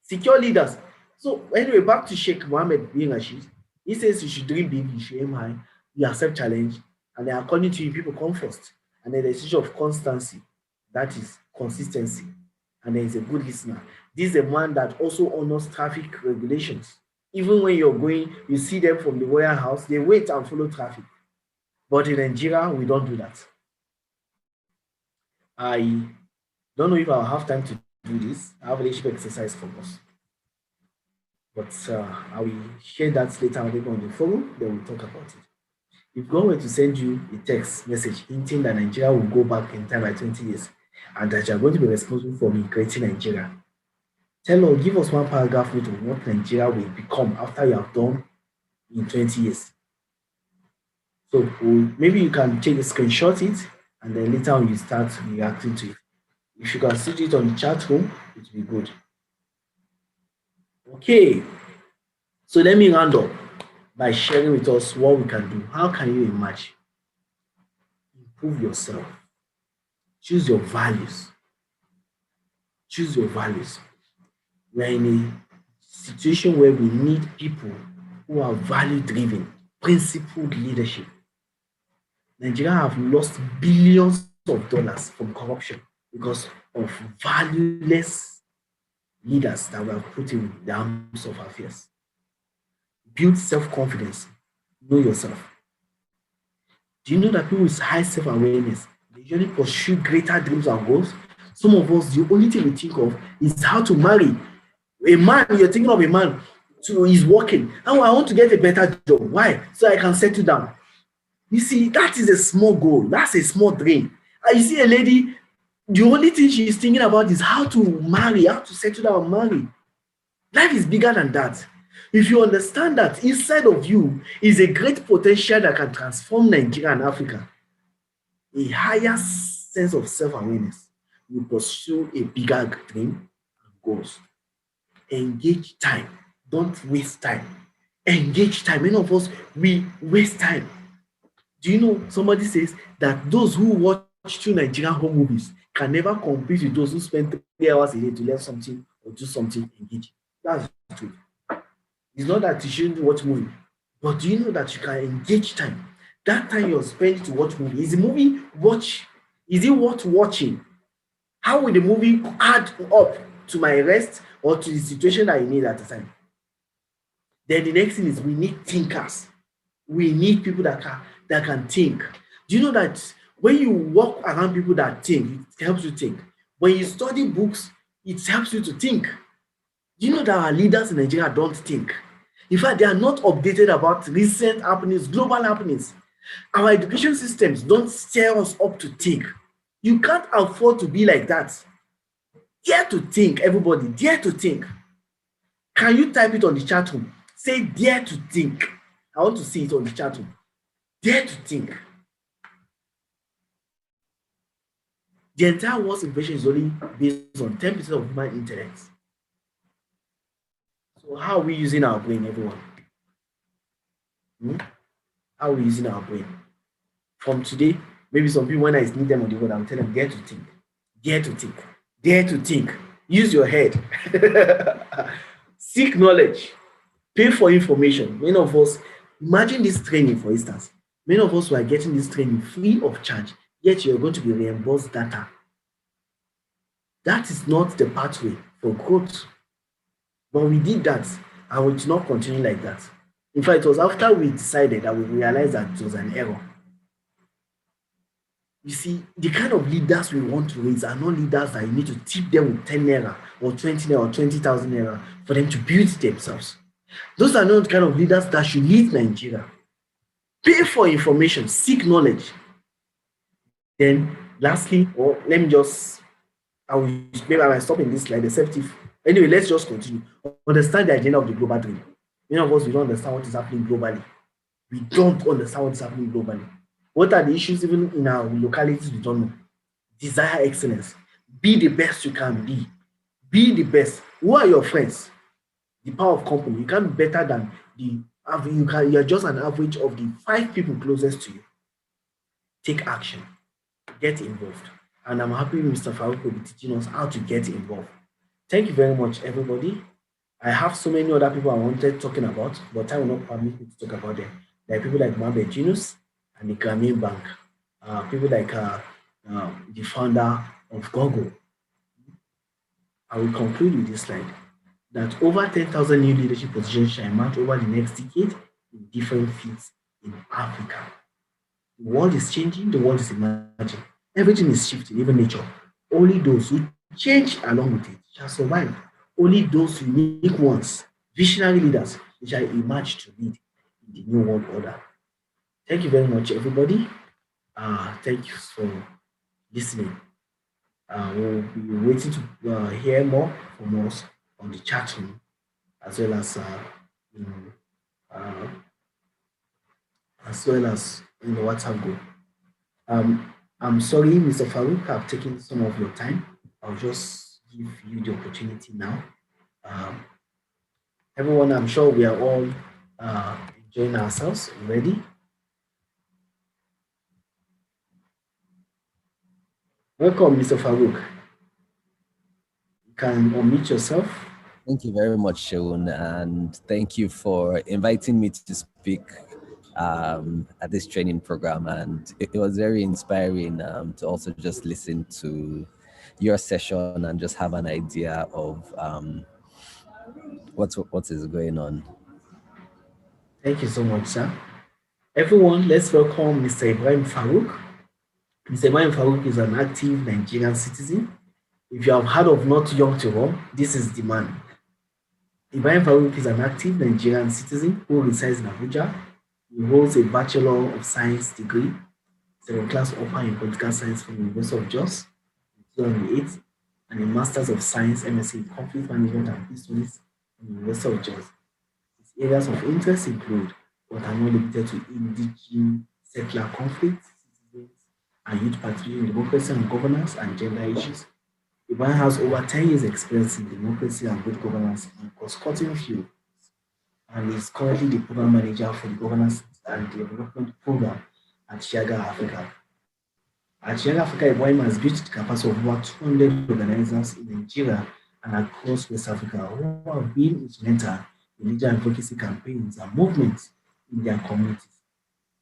Secure leaders. So anyway, back to Sheikh Mohammed bin Rashid. He says you should dream big, you should aim high, you accept challenge, and then according to you, people come first. And then there's issue of constancy, that is consistency. And then he's a good listener. This is a man that also honors traffic regulations. Even when you're going, you see them from the Royal House, they wait and follow traffic. But in Nigeria, we don't do that. I don't know if I'll have time to do this. I have a leadership exercise for us. But I will share that later on the forum, then we'll talk about it. If God were to send you a text message hinting that Nigeria will go back in time by 20 years and that you're going to be responsible for recreating Nigeria, give us one paragraph note of what Nigeria will become after you have done in 20 years. So maybe you can take a screenshot it and then later on you start reacting to it. If you can see it on the chat room, it will be good. Okay, so let me round up by sharing with us what we can do. How can you imagine? Improve yourself. Choose your values. Choose your values. We're in a situation where we need people who are value driven, principled leadership. Nigeria have lost billions of dollars from corruption because of valueless leaders that were put in the arms of affairs. Build self-confidence. Know yourself. Do you know that people with high self-awareness, they usually pursue greater dreams and goals? Some of us, the only thing we think of is how to marry. A man, you're thinking of a man he's working. Oh, I want to get a better job. Why? So I can settle down. You see, that is a small goal. That's a small dream. And you see a lady, the only thing she's thinking about is how to marry, how to settle down and marry. Life is bigger than that. If you understand that inside of you is a great potential that can transform Nigeria and Africa, a higher sense of self-awareness, you pursue a bigger dream and goals. Engage time. Don't waste time. Engage time. Many of us, we waste time. Do you know somebody says that those who watch two Nigerian home movies can never compete with those who spend 3 hours a day to learn something or do something engaging. That's the truth. It's not that you shouldn't watch movie, but do you know that you can engage time? That time you're spending to watch movie, is the movie watch, is it worth watching? How will the movie add up to my rest or to the situation that I need at the time? Then the next thing is we need thinkers. We need people that can think. Do you know that when you walk around people that think, it helps you think. When you study books, it helps you to think. Do you know that our leaders in Nigeria don't think? In fact, they are not updated about recent happenings, global happenings. Our education systems don't stir us up to think. You can't afford to be like that. Dare to think, everybody, dare to think. Can you type it on the chat room? Say dare to think. I want to see it on the chat room. Dare to think. The entire world's innovation is only based on 10% of human intellect. So how are we using our brain, everyone? Hmm? How are we using our brain? From today, maybe some people, when I meet them on the road, I'll tell them, dare to think. Dare to think. Dare to think. Use your head. Seek knowledge. Pay for information. Many of us, imagine this training, for instance. Many of us were getting this training free of charge, yet you're going to be reimbursed data. That is not the pathway for growth. But we did that, and we did not continue like that. In fact, it was after we decided that we realized that it was an error. You see, the kind of leaders we want to raise are not leaders that you need to tip them with 10 naira or 20 naira or 20,000 naira for them to build themselves. Those are not the kind of leaders that should lead Nigeria. Pay for information, seek knowledge. Then, lastly, or let me just, maybe I might stop in this slide, the safety. Anyway, let's just continue. Understand the agenda of the global dream. Many of us, we don't understand what is happening globally. We don't understand what is happening globally. What are the issues even in our localities? We don't know. Desire excellence. Be the best you can be. Be the best. Who are your friends? The power of company. You can't be better than the average. You're just an average of the 5 people closest to you. Take action. Get involved. And I'm happy Mr. Farouk will be teaching us how to get involved. Thank you very much, everybody. I have so many other people I wanted talking about, but I will not permit me to talk about them. There are people like Mohamed Yunus and the Grameen Bank. People like the founder of Google. I will conclude with this slide that over 10,000 new leadership positions shall emerge over the next decade in different fields in Africa. The world is changing, the world is emerging. Everything is shifting, even nature. Only those who change along with it shall survive. Only those unique ones, visionary leaders, shall emerge to lead in the new world order. Thank you very much, everybody. Thank you for listening. We'll be waiting to hear more from us on the chat room as well as uh, in the WhatsApp group. I'm sorry, Mr. Farouk, I've taken some of your time. I'll just give you the opportunity now. Um, Everyone, I'm sure we are all enjoying ourselves already. Welcome, Mr. Farouk. You can unmute yourself. Thank you very much, Shaun, and thank you for inviting me to speak at this training program. And it was very inspiring to also just listen to your session and just have an idea of what is going on. Thank you so much, sir. Everyone, let's welcome Mr. Ibrahim Farouk. Mr. Ibrahim Farouk is an active Nigerian citizen. If you have heard of Not Young to Run, this is the man. Ibrahim Farouk is an active Nigerian citizen who resides in Abuja. He holds a Bachelor of Science degree, second class upper in political science from the University of Jos in 2008, and a Masters of Science MSc in Conflict Management and Peace Studies from the University of Jos. His areas of interest include, but are not limited to, indigenous settler conflicts, citizens and youth participation in democracy and governance, and gender issues. Ibrahim has over 10 years experience in democracy and good governance in cross-cutting field, and is currently the program manager for the governance and development program at Shiaga Africa. At Shiaga Africa, Ibrahim has built the capacity of over 200 organizers in Nigeria and across West Africa who have been instrumental in leader advocacy campaigns and movements in their communities.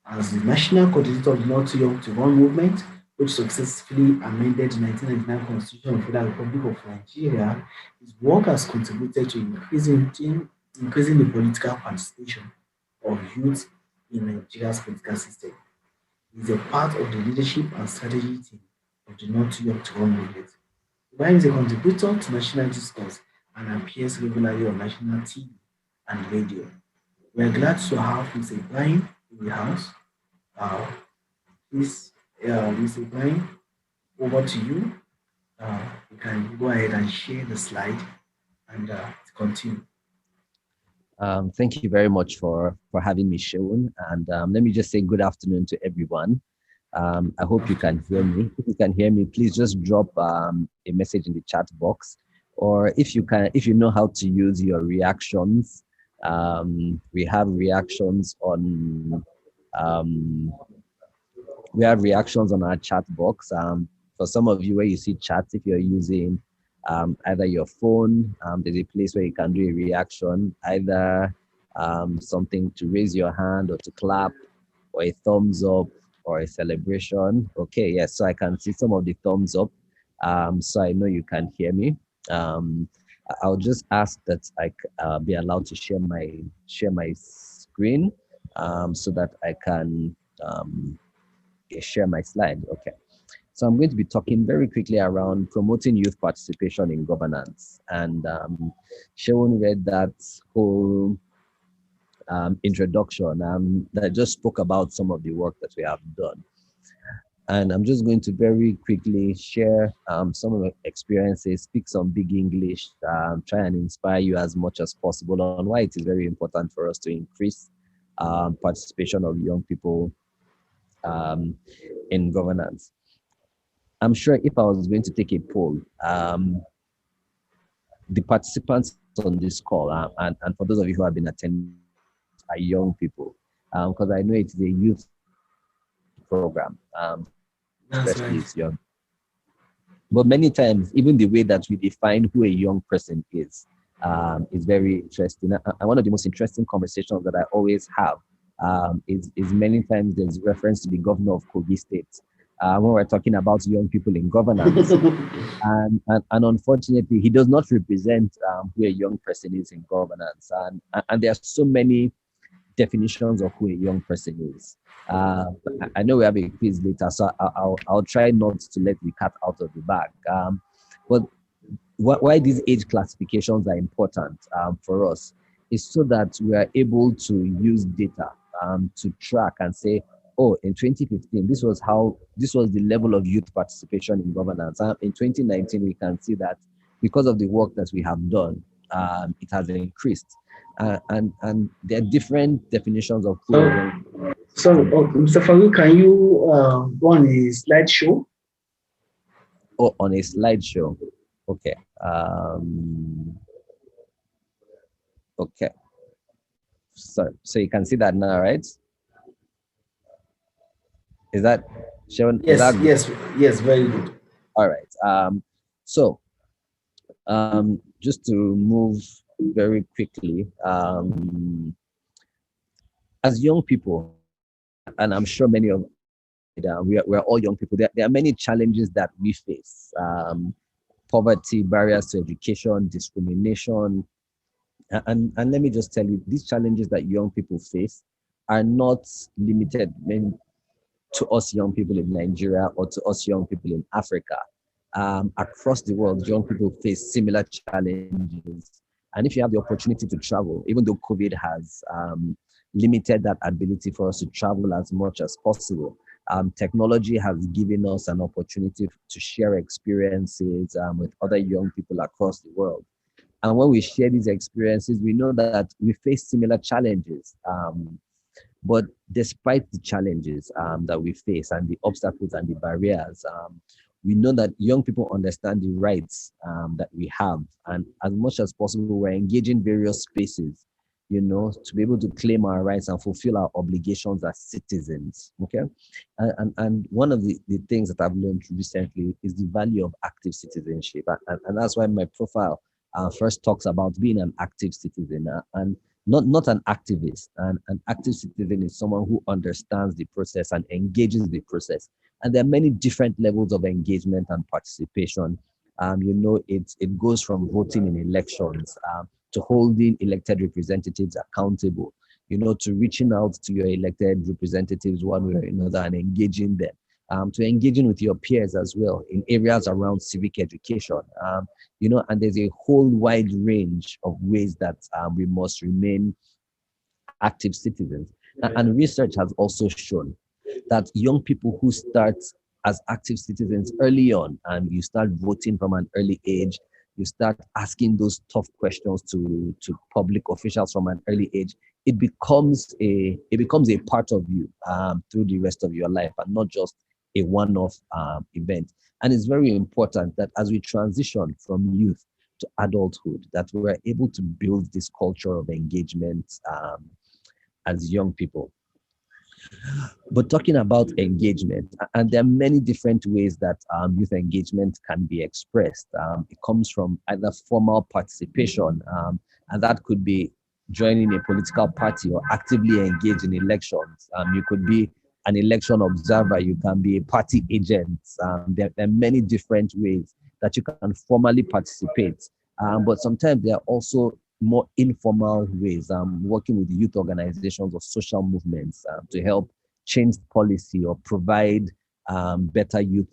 As the national coordinator of the Not Too Young to Run movement, which successfully amended the 1999 Constitution of the Federal Republic of Nigeria, his work has contributed to increasing the political participation of youth in Nigeria's political system. He is a part of the leadership and strategy team of the Not Too Young to Run movement. Ibrahim is a contributor to national discourse and appears regularly on national TV and radio. We are glad to have Mr. Ibrahim in the house. Uh, please, Mr. Ibrahim, over to you. You can go ahead and share the slide and continue. Thank you very much for having me, Shaun. And let me just say good afternoon to everyone. I hope you can hear me. If you can hear me, please just drop a message in the chat box, or if you know how to use your reactions. We have reactions on um, we have reactions on our chat box. For some of you, where you see chats, if you're using either your phone, there's a place where you can do a reaction, either something to raise your hand or to clap, or a thumbs up or a celebration. Okay, yes, so I can see some of the thumbs up. So I know you can hear me. I'll just ask that I be allowed to share my screen so that I can share my slide. Okay. So I'm going to be talking very quickly around promoting youth participation in governance. And Shaun read that whole introduction that just spoke about some of the work that we have done. And I'm just going to very quickly share some of the experiences, speak some big English, try and inspire you as much as possible on why it is very important for us to increase participation of young people in governance. I'm sure if I was going to take a poll, the participants on this call, and for those of you who have been attending, are young people, because I know it's a youth program, That's especially right. it's young. But many times, even the way that we define who a young person is very interesting. And one of the most interesting conversations that I always have is many times there's reference to the governor of Kogi State when we're talking about young people in governance. And unfortunately, he does not represent who a young person is in governance. And there are so many definitions of who a young person is. I know we have a quiz later, so I'll try not to let the cat out of the bag. But why these age classifications are important for us is so that we are able to use data to track and say, oh, in 2015, this was the level of youth participation in governance. In 2019, we can see that because of the work that we have done, it has increased. And there are different definitions of who a young. So, Mr. Farouk, can you go on the slideshow? Oh, on a slideshow. Okay. Okay. So you can see that now, right? Is that shown? Is Yes, that good? yes, yes, very good. All right. So just to move very quickly, as young people, and I'm sure many of we're all young people. There are many challenges that we face: poverty, barriers to education, discrimination, and let me just tell you, these challenges that young people face are not limited to us young people in Nigeria or to us young people in Africa. Across the world, young people face similar challenges. And if you have the opportunity to travel, even though COVID has limited that ability for us to travel as much as possible, technology has given us an opportunity to share experiences with other young people across the world. And when we share these experiences, we know that we face similar challenges. But despite the challenges that we face and the obstacles and the barriers, we know that young people understand the rights that we have. And as much as possible, we're engaging various spaces, to be able to claim our rights and fulfill our obligations as citizens. Okay. And one of the things that I've learned recently is the value of active citizenship. And that's why my profile first talks about being an active citizen. And not an activist. An active citizen is someone who understands the process and engages the process. And there are many different levels of engagement and participation. It goes from voting in elections to holding elected representatives accountable, to reaching out to your elected representatives one way or another and engaging them. To engaging with your peers as well in areas around civic education. And there's a whole wide range of ways that we must remain active citizens. And research has also shown that young people who start as active citizens early on, and you start voting from an early age, you start asking those tough questions to public officials from an early age, it becomes a part of you through the rest of your life, and not just a one-off event. And it's very important that as we transition from youth to adulthood, that we're able to build this culture of engagement as young people. But talking about engagement, and there are many different ways that youth engagement can be expressed. It comes from either formal participation, and that could be joining a political party or actively engage in elections. You could be an election observer, you can be a party agent. There are many different ways that you can formally participate. But sometimes there are also more informal ways, working with youth organizations or social movements to help change policy or provide better youth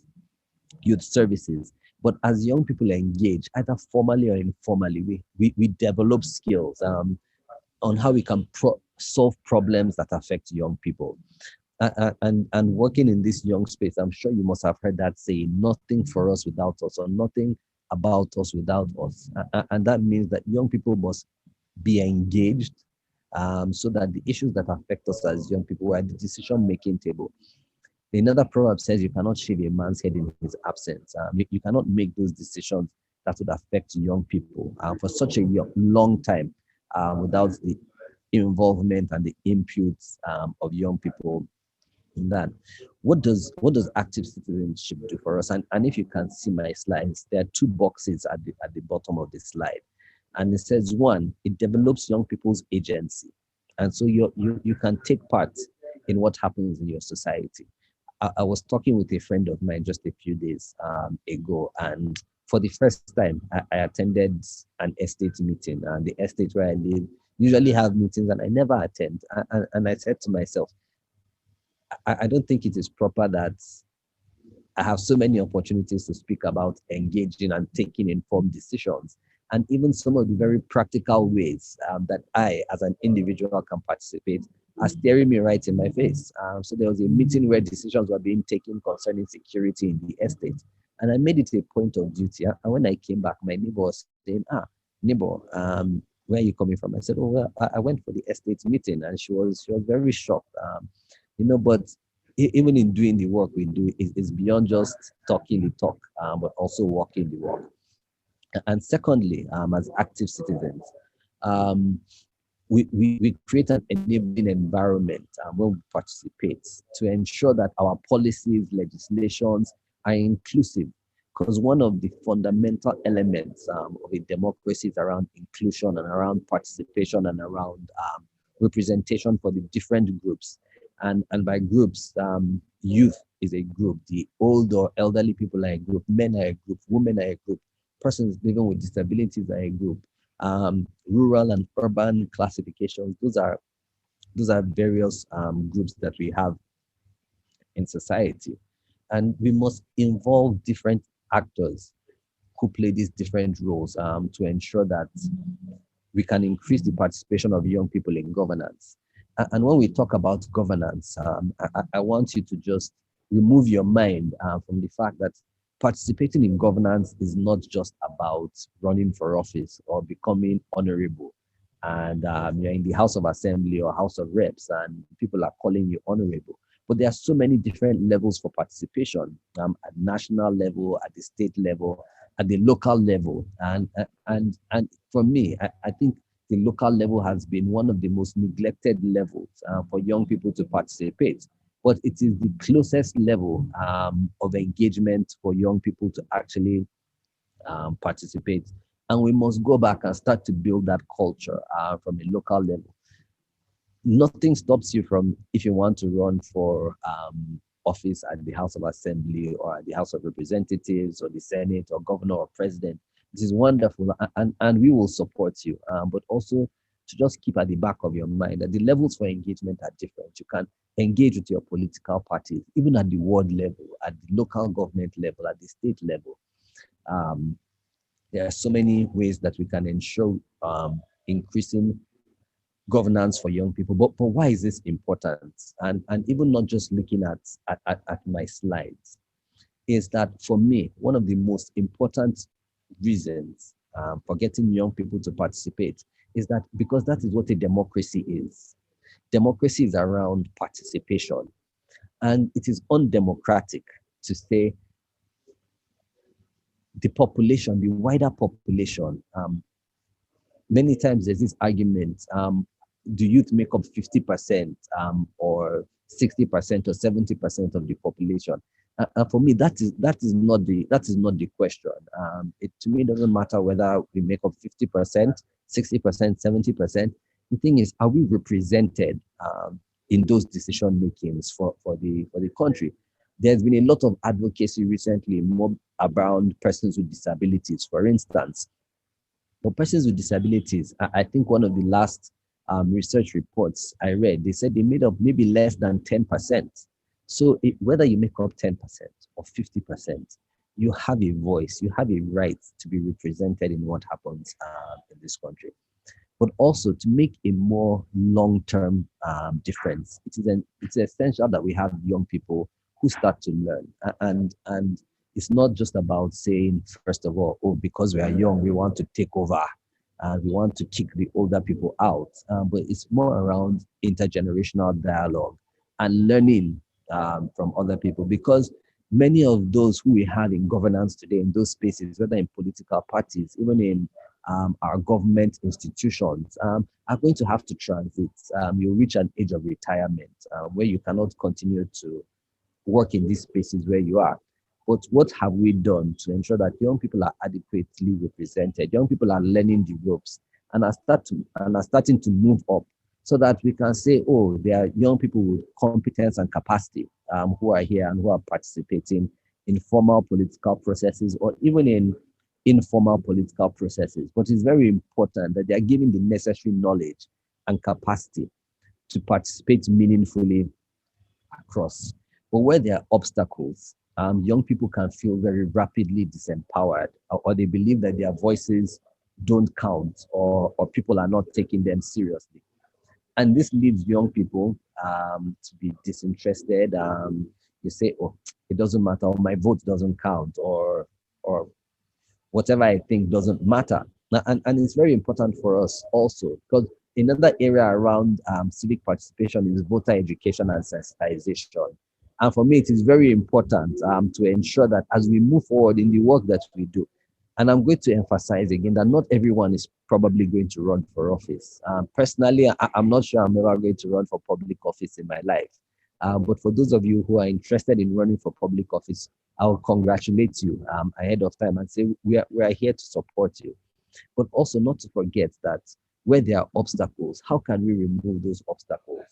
services. But as young people engage, either formally or informally, we develop skills on how we can solve problems that affect young people. And working in this young space, I'm sure you must have heard that saying, nothing for us without us, or nothing about us without us. And that means that young people must be engaged so that the issues that affect us as young people are at the decision-making table. Another proverb says you cannot shave a man's head in his absence. You cannot make those decisions that would affect young people for such a long time without the involvement and the inputs of young people in that. What does active citizenship do for us? And if you can see my slides, there are two boxes at the bottom of the slide. And it says, one, it develops young people's agency. And so you can take part in what happens in your society. I was talking with a friend of mine just a few days ago, and for the first time, I attended an estate meeting. And the estate where I live usually have meetings, and I never attend. And I said to myself, I don't think it is proper that I have so many opportunities to speak about engaging and taking informed decisions. And even some of the very practical ways that I, as an individual, can participate are staring me right in my face. So there was a meeting where decisions were being taken concerning security in the estate. And I made it a point of duty. And when I came back, my neighbor was saying, neighbor, where are you coming from? I said, oh, well, I went for the estate meeting. And she was very shocked. But even in doing the work we do, is beyond just talking the talk, but also walking the walk. And secondly, as active citizens, um, we create an enabling environment when we participate to ensure that our policies, legislations are inclusive. Because one of the fundamental elements of a democracy is around inclusion and around participation and around representation for the different groups. And by groups, youth is a group, the old or elderly people are a group, men are a group, women are a group, persons living with disabilities are a group. Rural and urban classifications. Those are various groups that we have in society, and we must involve different actors who play these different roles to ensure that we can increase the participation of young people in governance. And when we talk about governance, I want you to just remove your mind from the fact that participating in governance is not just about running for office or becoming honorable. And you're in the House of Assembly or House of Reps, and people are calling you honorable. But there are so many different levels for participation at national level, at the state level, at the local level. And for me, I think the local level has been one of the most neglected levels for young people to participate. But it is the closest level of engagement for young people to actually participate. And we must go back and start to build that culture from a local level. Nothing stops you from, if you want to run for office at the House of Assembly or at the House of Representatives or the Senate or governor or president. This is wonderful, and we will support you. But also to just keep at the back of your mind that the levels for engagement are different. You can engage with your political parties, even at the ward level, at the local government level, at the state level. There are so many ways that we can ensure increasing governance for young people. But why is this important? And even not just looking at my slides, is that for me, one of the most important reasons for getting young people to participate is that because that is what a democracy is. Democracy is around participation. And it is undemocratic to say the population, the wider population, many times there's this argument, do youth make up 50% or 60% or 70% of the population? And for me, that is not the question. It to me doesn't matter whether we make up 50%, 60%, 70%. The thing is, are we represented in those decision makings for the country? There's been a lot of advocacy recently, more around persons with disabilities, for instance. For persons with disabilities, I think one of the last research reports I read, they said they made up maybe less than 10%. So whether you make up 10% or 50%, you have a voice, you have a right to be represented in what happens in this country. But also to make a more long-term difference, it's essential that we have young people who start to learn. And it's not just about saying, first of all, oh, because we are young, we want to take over and we want to kick the older people out. But it's more around intergenerational dialogue and learning from other people, because many of those who we have in governance today in those spaces, whether in political parties, even in our government institutions, are going to have to transit. You'll reach an age of retirement where you cannot continue to work in these spaces where you are. But what have we done to ensure that young people are adequately represented? Young people are learning the ropes and are starting to move up, so that we can say, oh, there are young people with competence and capacity who are here and who are participating in formal political processes or even in informal political processes. But it's very important that they are given the necessary knowledge and capacity to participate meaningfully across. But where there are obstacles, young people can feel very rapidly disempowered, or they believe that their voices don't count, or people are not taking them seriously. And this leads young people to be disinterested. You say, oh, it doesn't matter, or my vote doesn't count, or whatever I think doesn't matter. And it's very important for us also, because another area around civic participation is voter education and sensitization. And for me, it is very important to ensure that as we move forward in the work that we do, and I'm going to emphasize again that not everyone is probably going to run for office. Personally, I'm not sure I'm ever going to run for public office in my life. But for those of you who are interested in running for public office, I'll congratulate you ahead of time and say we are here to support you. But also not to forget that where there are obstacles, how can we remove those obstacles?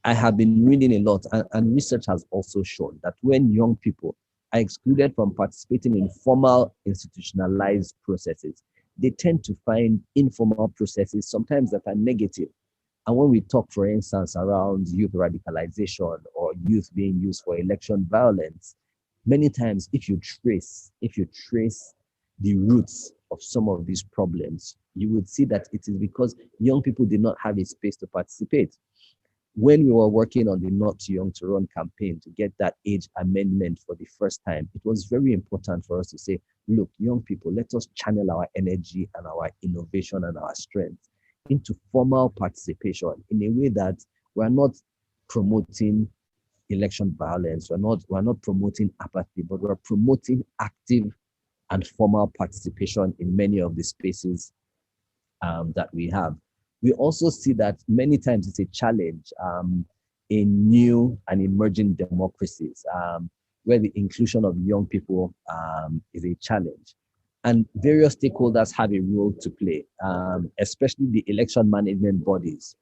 I have been reading a lot, and research has also shown that when young people are excluded from participating in formal institutionalized processes, they tend to find informal processes sometimes that are negative. And when we talk, for instance, around youth radicalization or youth being used for election violence, many times if you trace the roots of some of these problems, you would see that it is because young people did not have a space to participate. When we were working on the Not Too Young to Run campaign to get that age amendment for the first time, it was very important for us to say, look, young people, let us channel our energy and our innovation and our strength into formal participation in a way that we're not promoting election violence, we're not promoting apathy, but we're promoting active and formal participation in many of the spaces that we have. We also see that many times it's a challenge in new and emerging democracies where the inclusion of young people is a challenge. And various stakeholders have a role to play, especially the election management bodies,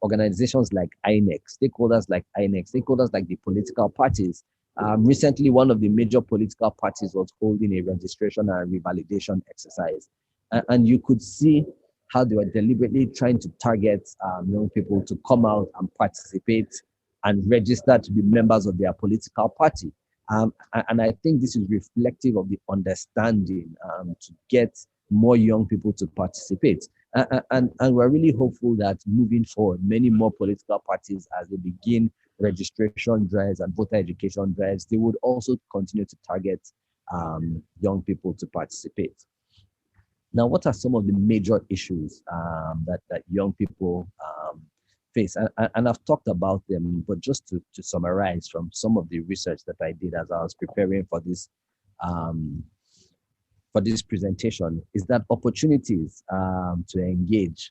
organizations like INEC, stakeholders like the political parties. Recently, one of the major political parties was holding a registration and revalidation exercise. And you could see how they were deliberately trying to target young people to come out and participate and register to be members of their political party. And I think this is reflective of the understanding to get more young people to participate. And we're really hopeful that moving forward, many more political parties, as they begin registration drives and voter education drives, they would also continue to target young people to participate. Now, what are some of the major issues that young people face? And I've talked about them, but just to summarize from some of the research that I did as I was preparing um, for this presentation, is that opportunities to engage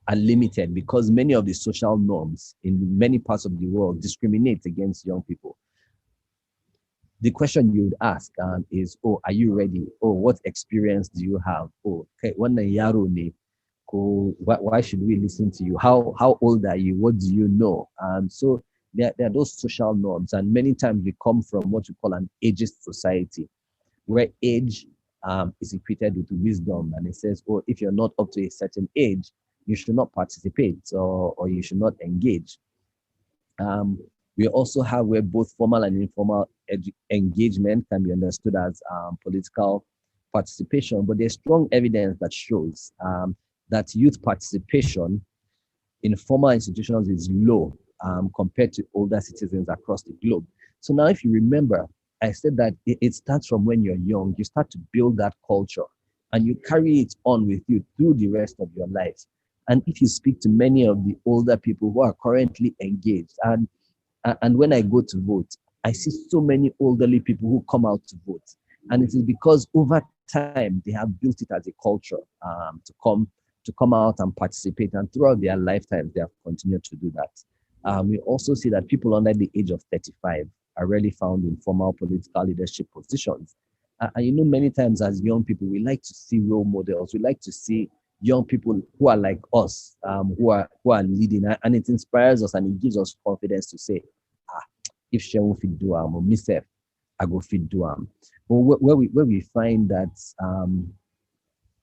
are limited because many of the social norms in many parts of the world discriminate against young people. The question you would ask is, oh, are you ready? Oh, what experience do you have? Oh, okay, why should we listen to you? How old are you? What do you know? So there are those social norms, and many times we come from what we call an ageist society, where age is equated with wisdom, and it says, oh, if you're not up to a certain age, you should not participate or you should not engage. We also have where both formal and informal engagement can be understood as political participation, but there's strong evidence that shows that youth participation in formal institutions is low compared to older citizens across the globe. So now, if you remember, I said that it starts from when you're young. You start to build that culture and you carry it on with you through the rest of your life. And if you speak to many of the older people who are currently engaged, and when I go to vote, I see so many elderly people who come out to vote. And it is because over time they have built it as a culture to come out and participate. And throughout their lifetimes, they have continued to do that. We also see that people under the age of 35 are rarely found in formal political leadership positions. And many times as young people, we like to see role models. We like to see young people who are like us, who are leading, and it inspires us and it gives us confidence to say, if Shehu fit do or myself, I go fit do But where we find that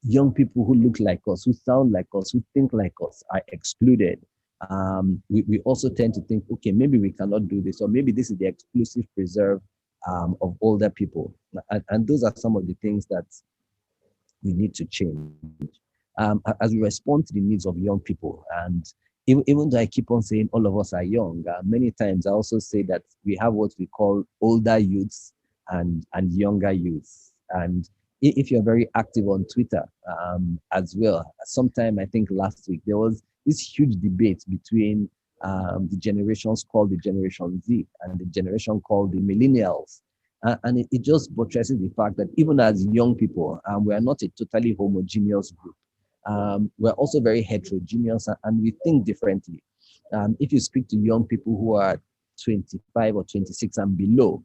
young people who look like us, who sound like us, who think like us are excluded, we also tend to think, okay, maybe we cannot do this, or maybe this is the exclusive preserve of older people. And those are some of the things that we need to change as we respond to the needs of young people. And even though I keep on saying all of us are young, many times I also say that we have what we call older youths and younger youths. And if you're very active on Twitter as well, sometime I think last week, there was this huge debate between the generations called the Generation Z, and the generation called the Millennials. And it just buttresses the fact that even as young people, we are not a totally homogeneous group. We're also very heterogeneous, and we think differently. If you speak to young people who are 25 or 26 and below,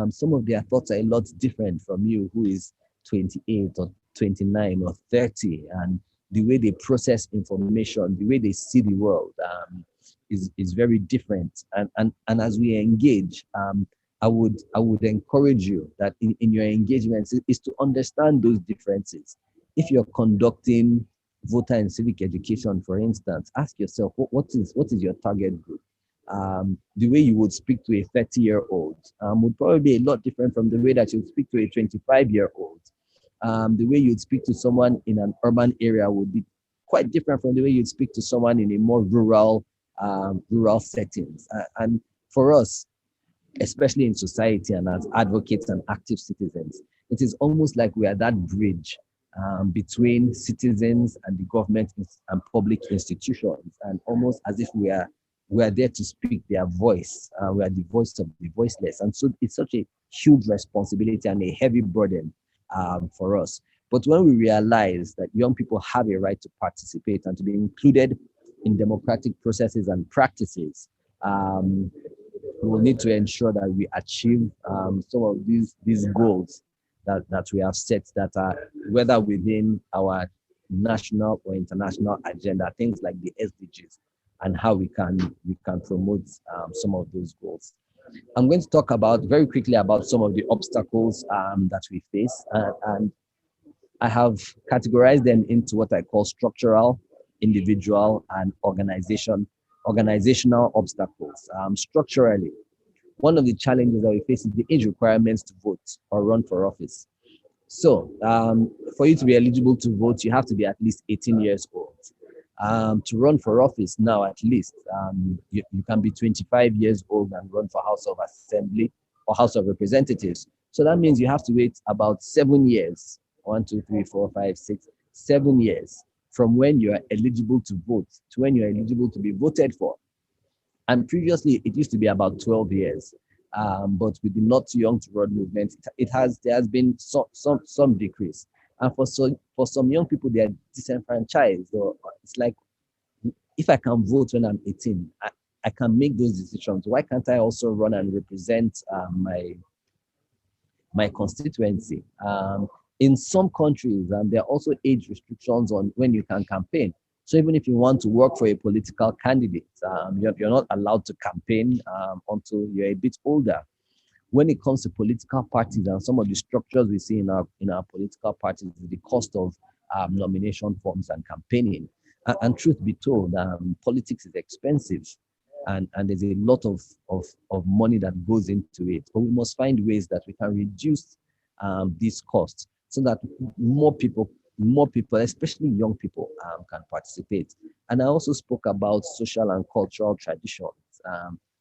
some of their thoughts are a lot different from you who is 28 or 29 or 30. And the way they process information, the way they see the world is very different. And as we engage, I would encourage you that in your engagements is to understand those differences. If you're conducting voter and civic education, for instance, ask yourself what is your target group? The way you would speak to a 30-year-old would probably be a lot different from the way that you'd speak to a 25-year-old. The way you'd speak to someone in an urban area would be quite different from the way you'd speak to someone in a more rural settings. And for us, especially in society and as advocates and active citizens, it is almost like we are that bridge between citizens and the government and public institutions, and almost as if we are there to speak their voice. We are the voice of the voiceless, and so it's such a huge responsibility and a heavy burden for us. But when we realize that young people have a right to participate and to be included in democratic processes and practices, we will need to ensure that we achieve some of these goals that we have set, that are whether within our national or international agenda, things like the SDGs, and how we can promote some of those goals. I'm going to talk about very quickly about some of the obstacles that we face, and I have categorized them into what I call structural, individual, and organizational obstacles. Structurally, one of the challenges that we face is the age requirements to vote or run for office. So, for you to be eligible to vote, you have to be at least 18 years old. To run for office now, at least, you can be 25 years old and run for House of Assembly or House of Representatives. So that means you have to wait about 7 years, 7 years from when you are eligible to vote to when you're eligible to be voted for. And previously, it used to be about 12 years. But with the Not Too Young to Run movement, there has been some decrease. And for some young people, they are disenfranchised. Or it's like, if I can vote when I'm 18, I can make those decisions. Why can't I also run and represent my constituency? In some countries, there are also age restrictions on when you can campaign. So even if you want to work for a political candidate, you're not allowed to campaign until you're a bit older. When it comes to political parties and some of the structures we see in our political parties, the cost of nomination forms and campaigning. And truth be told, politics is expensive, and there's a lot of money that goes into it. But we must find ways that we can reduce these costs so that more people, especially young people, can participate. And I also spoke about social and cultural traditions,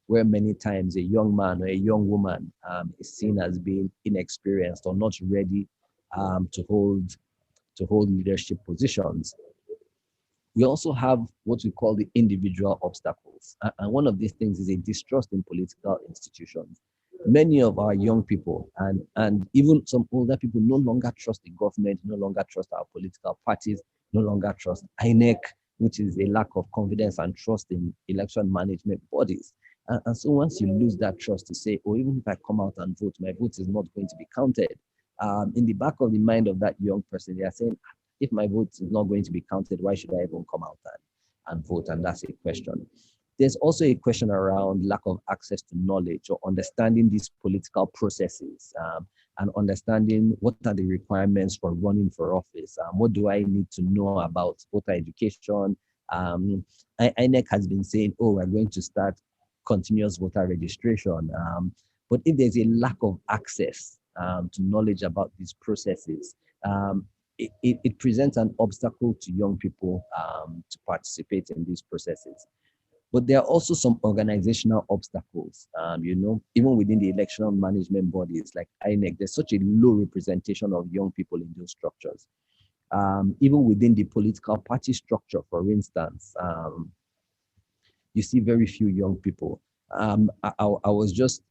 where many times a young man or a young woman is seen as being inexperienced or not ready to hold leadership positions. We also have what we call the individual obstacles. And one of these things is a distrust in political institutions. Many of our young people and even some older people no longer trust the government, no longer trust our political parties, no longer trust INEC, which is a lack of confidence and trust in election management bodies. And so once you lose that trust to say, oh, even if I come out and vote, my vote is not going to be counted. In the back of the mind of that young person, they are saying, if my vote is not going to be counted, why should I even come out and vote? And that's a question. There's also a question around lack of access to knowledge or understanding these political processes, and understanding what are the requirements for running for office. What do I need to know about voter education? INEC has been saying, oh, we're going to start continuous voter registration. But if there's a lack of access to knowledge about these processes, it presents an obstacle to young people to participate in these processes. But there are also some organizational obstacles. Even within the election management bodies like INEC, there's such a low representation of young people in those structures. Even within the political party structure, for instance, you see very few young people. I was just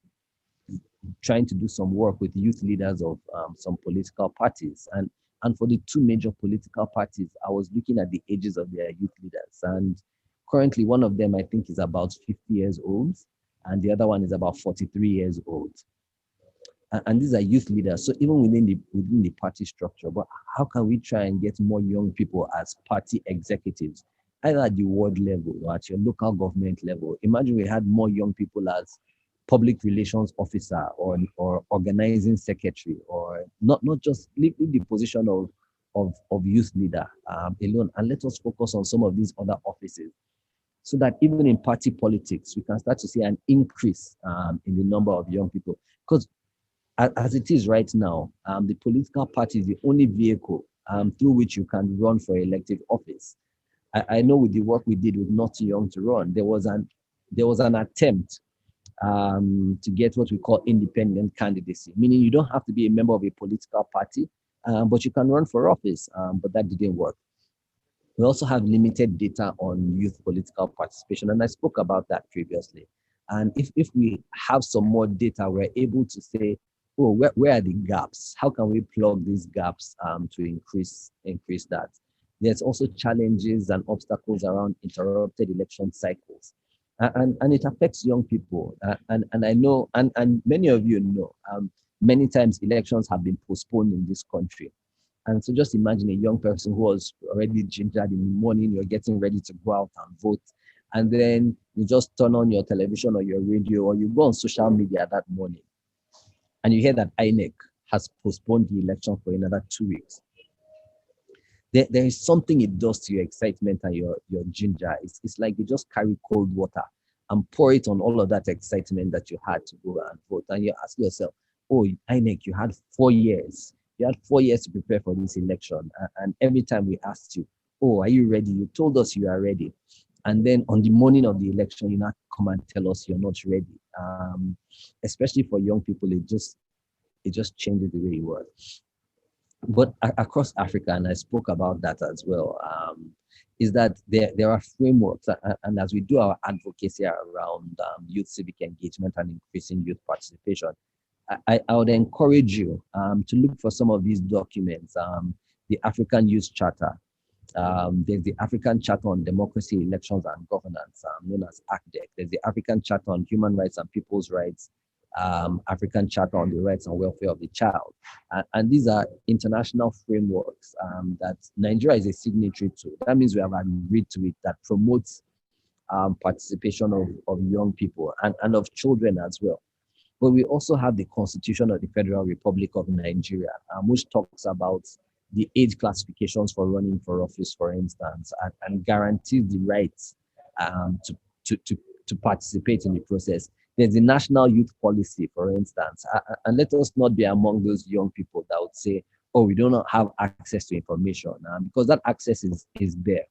trying to do some work with youth leaders of some political parties. And for the two major political parties, I was looking at the ages of their youth leaders. And currently, one of them, I think, is about 50 years old, and the other one is about 43 years old. And these are youth leaders. So even within the party structure, but how can we try and get more young people as party executives, either at the ward level or at your local government level? Imagine we had more young people as public relations officer or organizing secretary, or not just leave the position of youth leader alone, and let us focus on some of these other offices, so that even in party politics we can start to see an increase in the number of young people. Because as it is right now, the political party is the only vehicle through which you can run for elective office. I know with the work we did with Not Too Young to Run, there was an attempt to get what we call independent candidacy, meaning you don't have to be a member of a political party, but you can run for office, but that didn't work. We also have limited data on youth political participation, and I spoke about that previously. And if we have some more data, we're able to say, oh, where are the gaps? How can we plug these gaps to increase that? There's also challenges and obstacles around interrupted election cycles. And it affects young people. And I know, and many of you know, many times elections have been postponed in this country. And so just imagine a young person who was already gingered in the morning, you're getting ready to go out and vote. And then you just turn on your television or your radio, or you go on social media that morning, and you hear that INEC has postponed the election for another 2 weeks. There is something it does to your excitement and your ginger. It's like you just carry cold water and pour it on all of that excitement that you had to go and vote. And you ask yourself, oh, INEC, you had 4 years. You had 4 years to prepare for this election. And every time we asked you, oh, are you ready? You told us you are ready. And then on the morning of the election, you not come and tell us you're not ready. Especially for young people, it just changes the way you work. But across Africa, and I spoke about that as well, is that there are frameworks, and as we do our advocacy around youth civic engagement and increasing youth participation, I would encourage you to look for some of these documents. The African Youth Charter, there's the African Charter on Democracy, Elections and Governance, known as ACDEC. There's the African Charter on Human Rights and People's Rights, African Charter on the Rights and Welfare of the Child. And these are international frameworks that Nigeria is a signatory to. That means we have agreed to it, that promotes participation of young people and of children as well. But we also have the Constitution of the Federal Republic of Nigeria, which talks about the age classifications for running for office, for instance, and guarantees the rights to participate in the process. There's the National Youth Policy, for instance, and let us not be among those young people that would say, oh, we do not have access to information, because that access is there.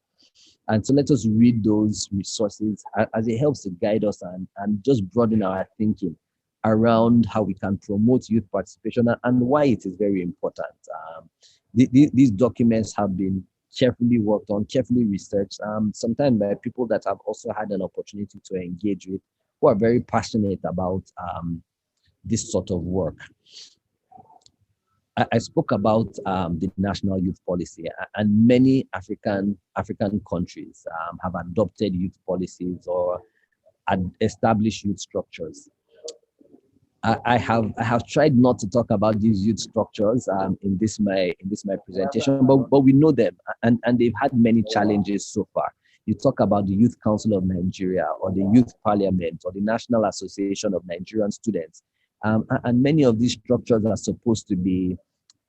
And so let us read those resources as it helps to guide us and just broaden our thinking around how we can promote youth participation and why it is very important. These documents have been carefully worked on, carefully researched, sometimes by people that have also had an opportunity to engage with, who are very passionate about this sort of work. I spoke about the National Youth Policy, and many African countries have adopted youth policies or established youth structures. I have tried not to talk about these youth structures in this my presentation, but we know them, and they've had many challenges so far. You talk about the Youth Council of Nigeria, or the Youth Parliament, or the National Association of Nigerian Students, and many of these structures are supposed to be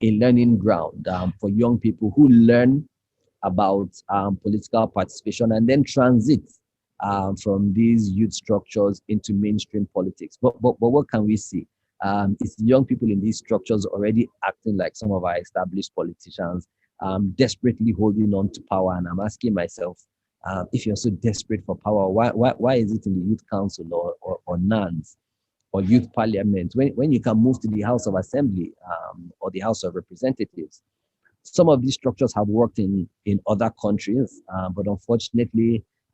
a learning ground for young people who learn about political participation and then transit from these youth structures into mainstream politics. But what can we see? It's young people in these structures already acting like some of our established politicians, desperately holding on to power. And I'm asking myself, if you're so desperate for power, why is it in the Youth Council or NANS or Youth Parliament when you can move to the House of Assembly or the House of Representatives? Some of these structures have worked in other countries, but unfortunately,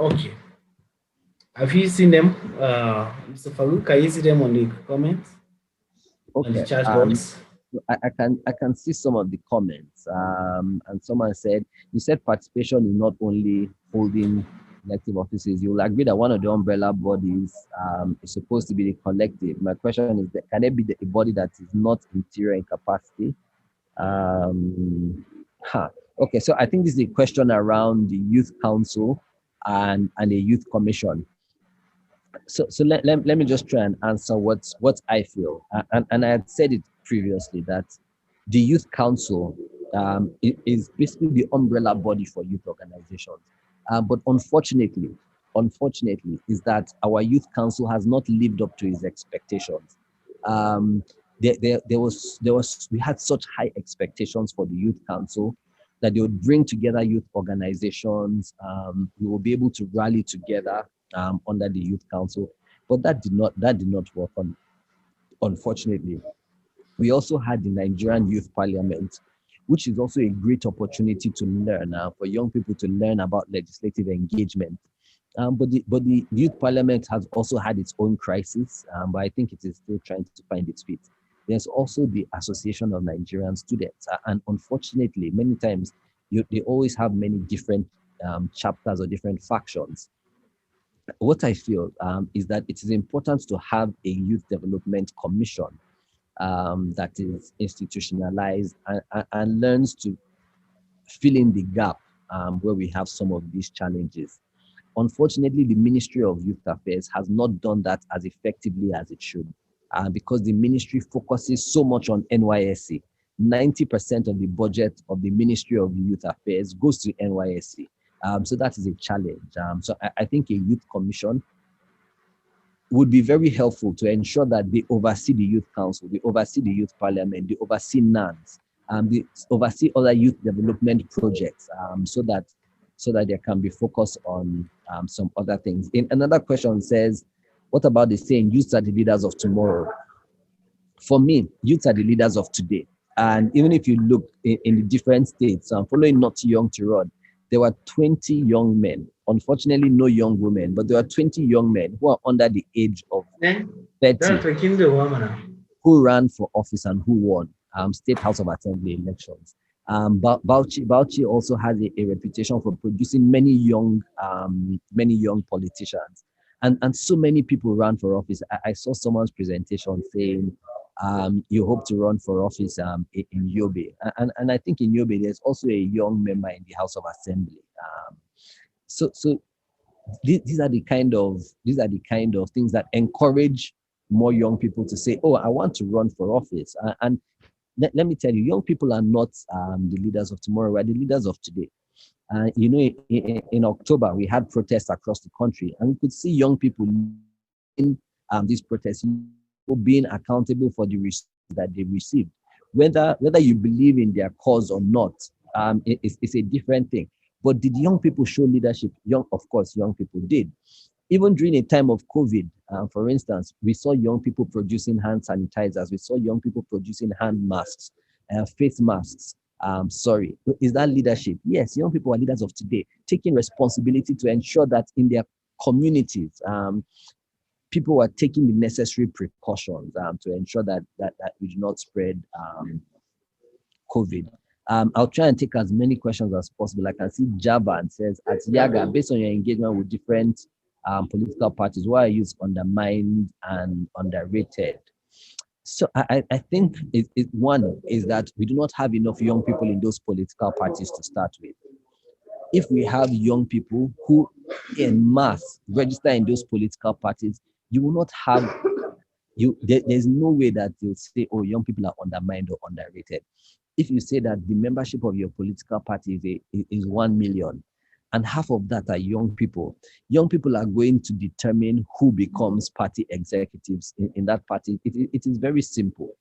Okay. Have you seen them, Mr. Farouk? Can you see them on the comments, on the Okay. chat box? I can see some of the comments. And someone said, you said participation is not only holding elective offices. You will agree that one of the umbrella bodies is supposed to be the collective. My question is that can it be a body that is not interior in capacity? Um, huh. Okay, so I think this is a question around the youth council and a youth commission. So let me just try and answer what I feel. And I had said it previously that the youth council is basically the umbrella body for youth organizations. But unfortunately, is that our youth council has not lived up to its expectations. Um, we had such high expectations for the youth council that they would bring together youth organizations. We will be able to rally together under the youth council, but that did not work on. Unfortunately, we also had the Nigerian Youth Parliament, which is also a great opportunity to learn for young people to learn about legislative engagement. But the youth parliament has also had its own crisis, but I think it is still trying to find its feet. There's also the Association of Nigerian Students, and unfortunately, many times they always have many different chapters or different factions. What I feel is that it is important to have a youth development commission that is institutionalized and learns to fill in the gap where we have some of these challenges. Unfortunately, the Ministry of Youth Affairs has not done that as effectively as it should because the ministry focuses so much on NYSC. 90% of the budget of the Ministry of Youth Affairs goes to NYSC. So that is a challenge. So I think a youth commission would be very helpful to ensure that they oversee the youth council, they oversee the youth parliament, they oversee NANS, they oversee other youth development projects, so that they can be focused on some other things. In another question says, what about the saying, youth are the leaders of tomorrow? For me, youth are the leaders of today. And even if you look in the different states, following Not Young to Run, there were 20 young men. Unfortunately, no young women, but there were 20 young men who are under the age of Then, 30 that's freaking the woman. who ran for office and who won State House of Assembly elections. Bauchi also has a reputation for producing many young politicians, and so many people ran for office. I saw someone's presentation saying, "You hope to run for office in Yobe," and I think in Yobe there's also a young member in the House of Assembly. So these are the kind of things that encourage more young people to say, "Oh, I want to run for office." And let me tell you, young people are not the leaders of tomorrow; we're the leaders of today. In October, we had protests across the country, and we could see young people in these protests, being accountable for the results that they received. Whether you believe in their cause or not, it's a different thing. But did young people show leadership? Of course, young people did. Even during a time of COVID, for instance, we saw young people producing hand sanitizers. We saw young people producing hand masks, face masks. Sorry, is that leadership? Yes, young people are leaders of today, taking responsibility to ensure that in their communities, people are taking the necessary precautions to ensure that we do not spread COVID. I'll try and take as many questions as possible. I can see Javan says, at Yaga, based on your engagement with different political parties, why are you undermined and underrated? So I think one is that we do not have enough young people in those political parties to start with. If we have young people who in mass register in those political parties, you will not have there's no way that you'll say, oh, young people are undermined or underrated. If you say that the membership of your political party is 1 million and half of that are young people are going to determine who becomes party executives in that party. It is very simple.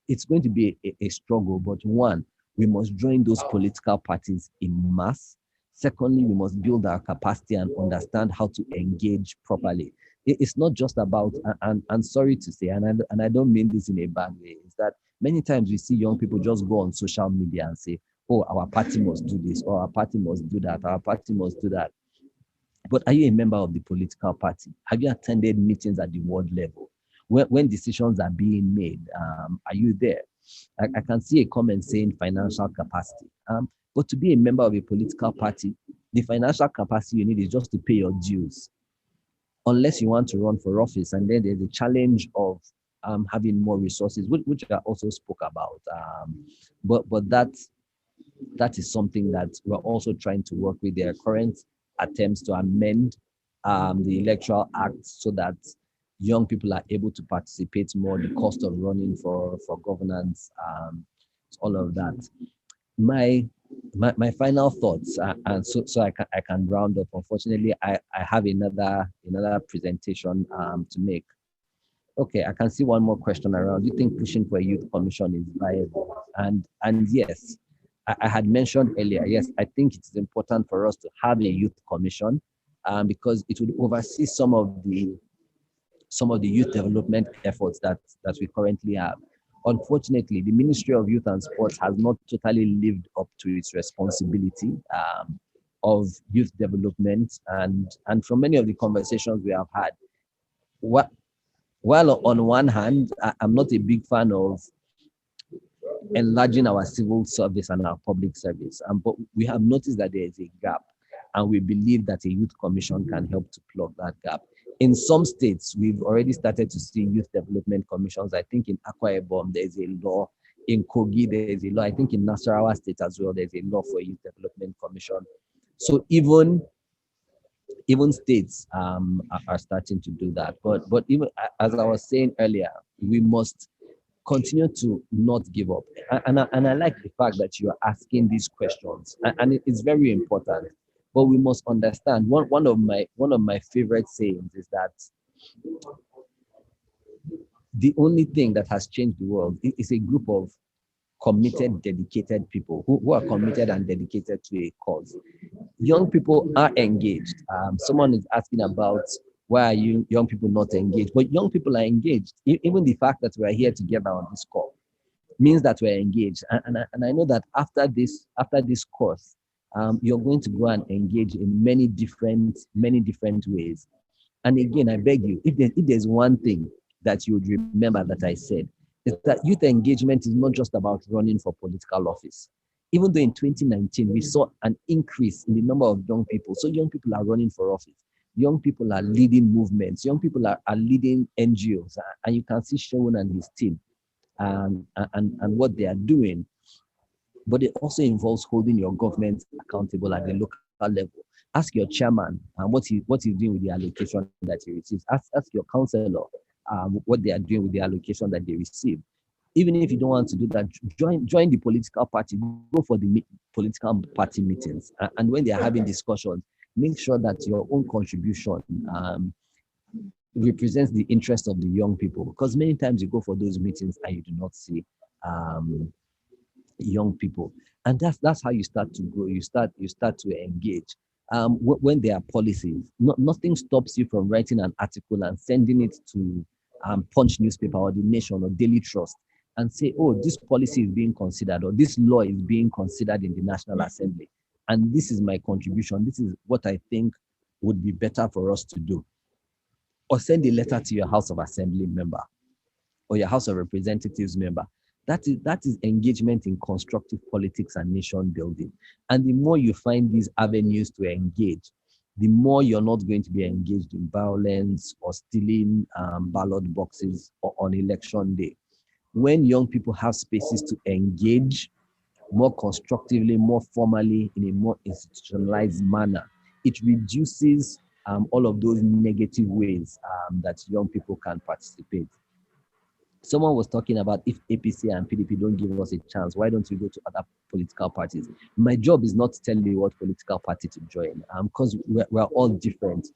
It's going to be a struggle, but one, we must join those political parties in mass. Secondly, we must build our capacity and understand how to engage properly. It's not just about, and sorry to say, and I don't mean this in a bad way, is that many times we see young people just go on social media and say, oh, our party must do this, or our party must do that, our party must do that. But are you a member of the political party? Have you attended meetings at the ward level? When decisions are being made, are you there? I can see a comment saying financial capacity. But to be a member of a political party, the financial capacity you need is just to pay your dues, unless you want to run for office. And then there's the challenge of having more resources, which I also spoke about. But that is something that we're also trying to work with. Their current attempts to amend the Electoral Act so that young people are able to participate more, the cost of running for governance, all of that. My final thoughts, and so I can round up. Unfortunately, I have another presentation to make. Okay, I can see one more question around. Do you think pushing for a youth commission is viable? And yes, I had mentioned earlier, yes, I think it's important for us to have a youth commission because it would oversee some of the youth development efforts that we currently have. Unfortunately, the Ministry of Youth and Sports has not totally lived up to its responsibility of youth development. And from many of the conversations we have had, what, while on one hand, I'm not a big fan of enlarging our civil service and our public service. But we have noticed that there is a gap, and we believe that a youth commission can help to plug that gap. In some states, we've already started to see youth development commissions. I think in Akwa Ibom, there's a law. In Kogi, there's a law. I think in Nasarawa State as well, there's a law for a youth development commission. So even states are starting to do that. But even as I was saying earlier, we must continue to not give up. And I like the fact that you're asking these questions, and it is very important. But we must understand one of my favorite sayings is that the only thing that has changed the world is a group of committed, dedicated people who are committed and dedicated to a cause. Young people are engaged. Someone is asking about why are you young people not engaged? But young people are engaged. Even the fact that we're here together on this call means that we're engaged. And I know that after this course, you're going to go and engage in many different ways. And again, I beg you, if there's one thing that you would remember that I said, is that youth engagement is not just about running for political office. Even though in 2019, we saw an increase in the number of young people. So young people are running for office. Young people are leading movements. Young people are leading NGOs. And you can see Sean and his team and what they are doing. But it also involves holding your government accountable at the local level. Ask your chairman what he's doing with the allocation that he receives. Ask your councillor what they are doing with the allocation that they receive. Even if you don't want to do that, join the political party, go for the political party meetings. And when they are having discussions, make sure that your own contribution represents the interest of the young people. Because many times you go for those meetings and you do not see young people. And that's how you start to grow. You start to engage. When there are policies, nothing stops you from writing an article and sending it to Punch newspaper or The Nation or Daily Trust and say, oh, this policy is being considered or this law is being considered in the National Assembly. And this is my contribution. This is what I think would be better for us to do. Or send a letter to your House of Assembly member or your House of Representatives member. That is engagement in constructive politics and nation building. And the more you find these avenues to engage, the more you're not going to be engaged in violence or stealing ballot boxes or on election day. When young people have spaces to engage more constructively, more formally, in a more institutionalized manner, it reduces all of those negative ways that young people can participate. Someone was talking about if APC and PDP don't give us a chance, why don't we go to other political parties? My job is not to tell you what political party to join, because we're all different.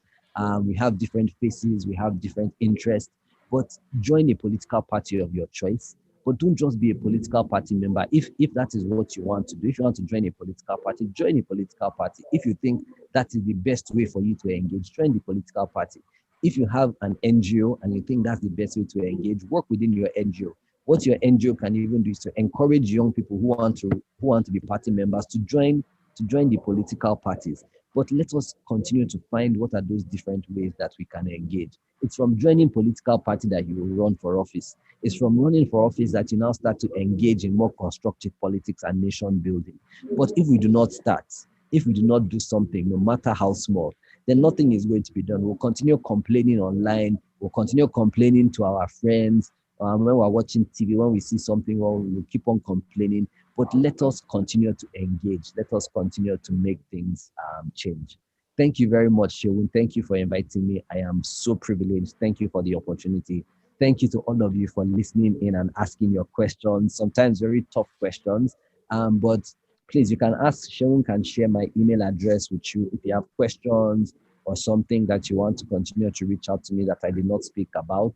We have different faces, we have different interests, but join a political party of your choice. But don't just be a political party member. If that is what you want to do, if you want to join a political party, join a political party. If you think that is the best way for you to engage, join the political party. If you have an NGO and you think that's the best way to engage, work within your NGO. What your NGO can even do is to encourage young people who want to be party members to join the political parties. But let us continue to find what are those different ways that we can engage. It's from joining political party that you will run for office. It's from running for office that you now start to engage in more constructive politics and nation building. But if we do not start, if we do not do something, no matter how small, then nothing is going to be done. We'll continue complaining online. We'll continue complaining to our friends. When we're watching TV, when we see something wrong, we'll keep on complaining. But let us continue to engage. Let us continue to make things change. Thank you very much, Shewin. Thank you for inviting me. I am so privileged. Thank you for the opportunity. Thank you to all of you for listening in and asking your questions, sometimes very tough questions. But please, you can ask, Shewin can share my email address with you if you have questions or something that you want to continue to reach out to me that I did not speak about.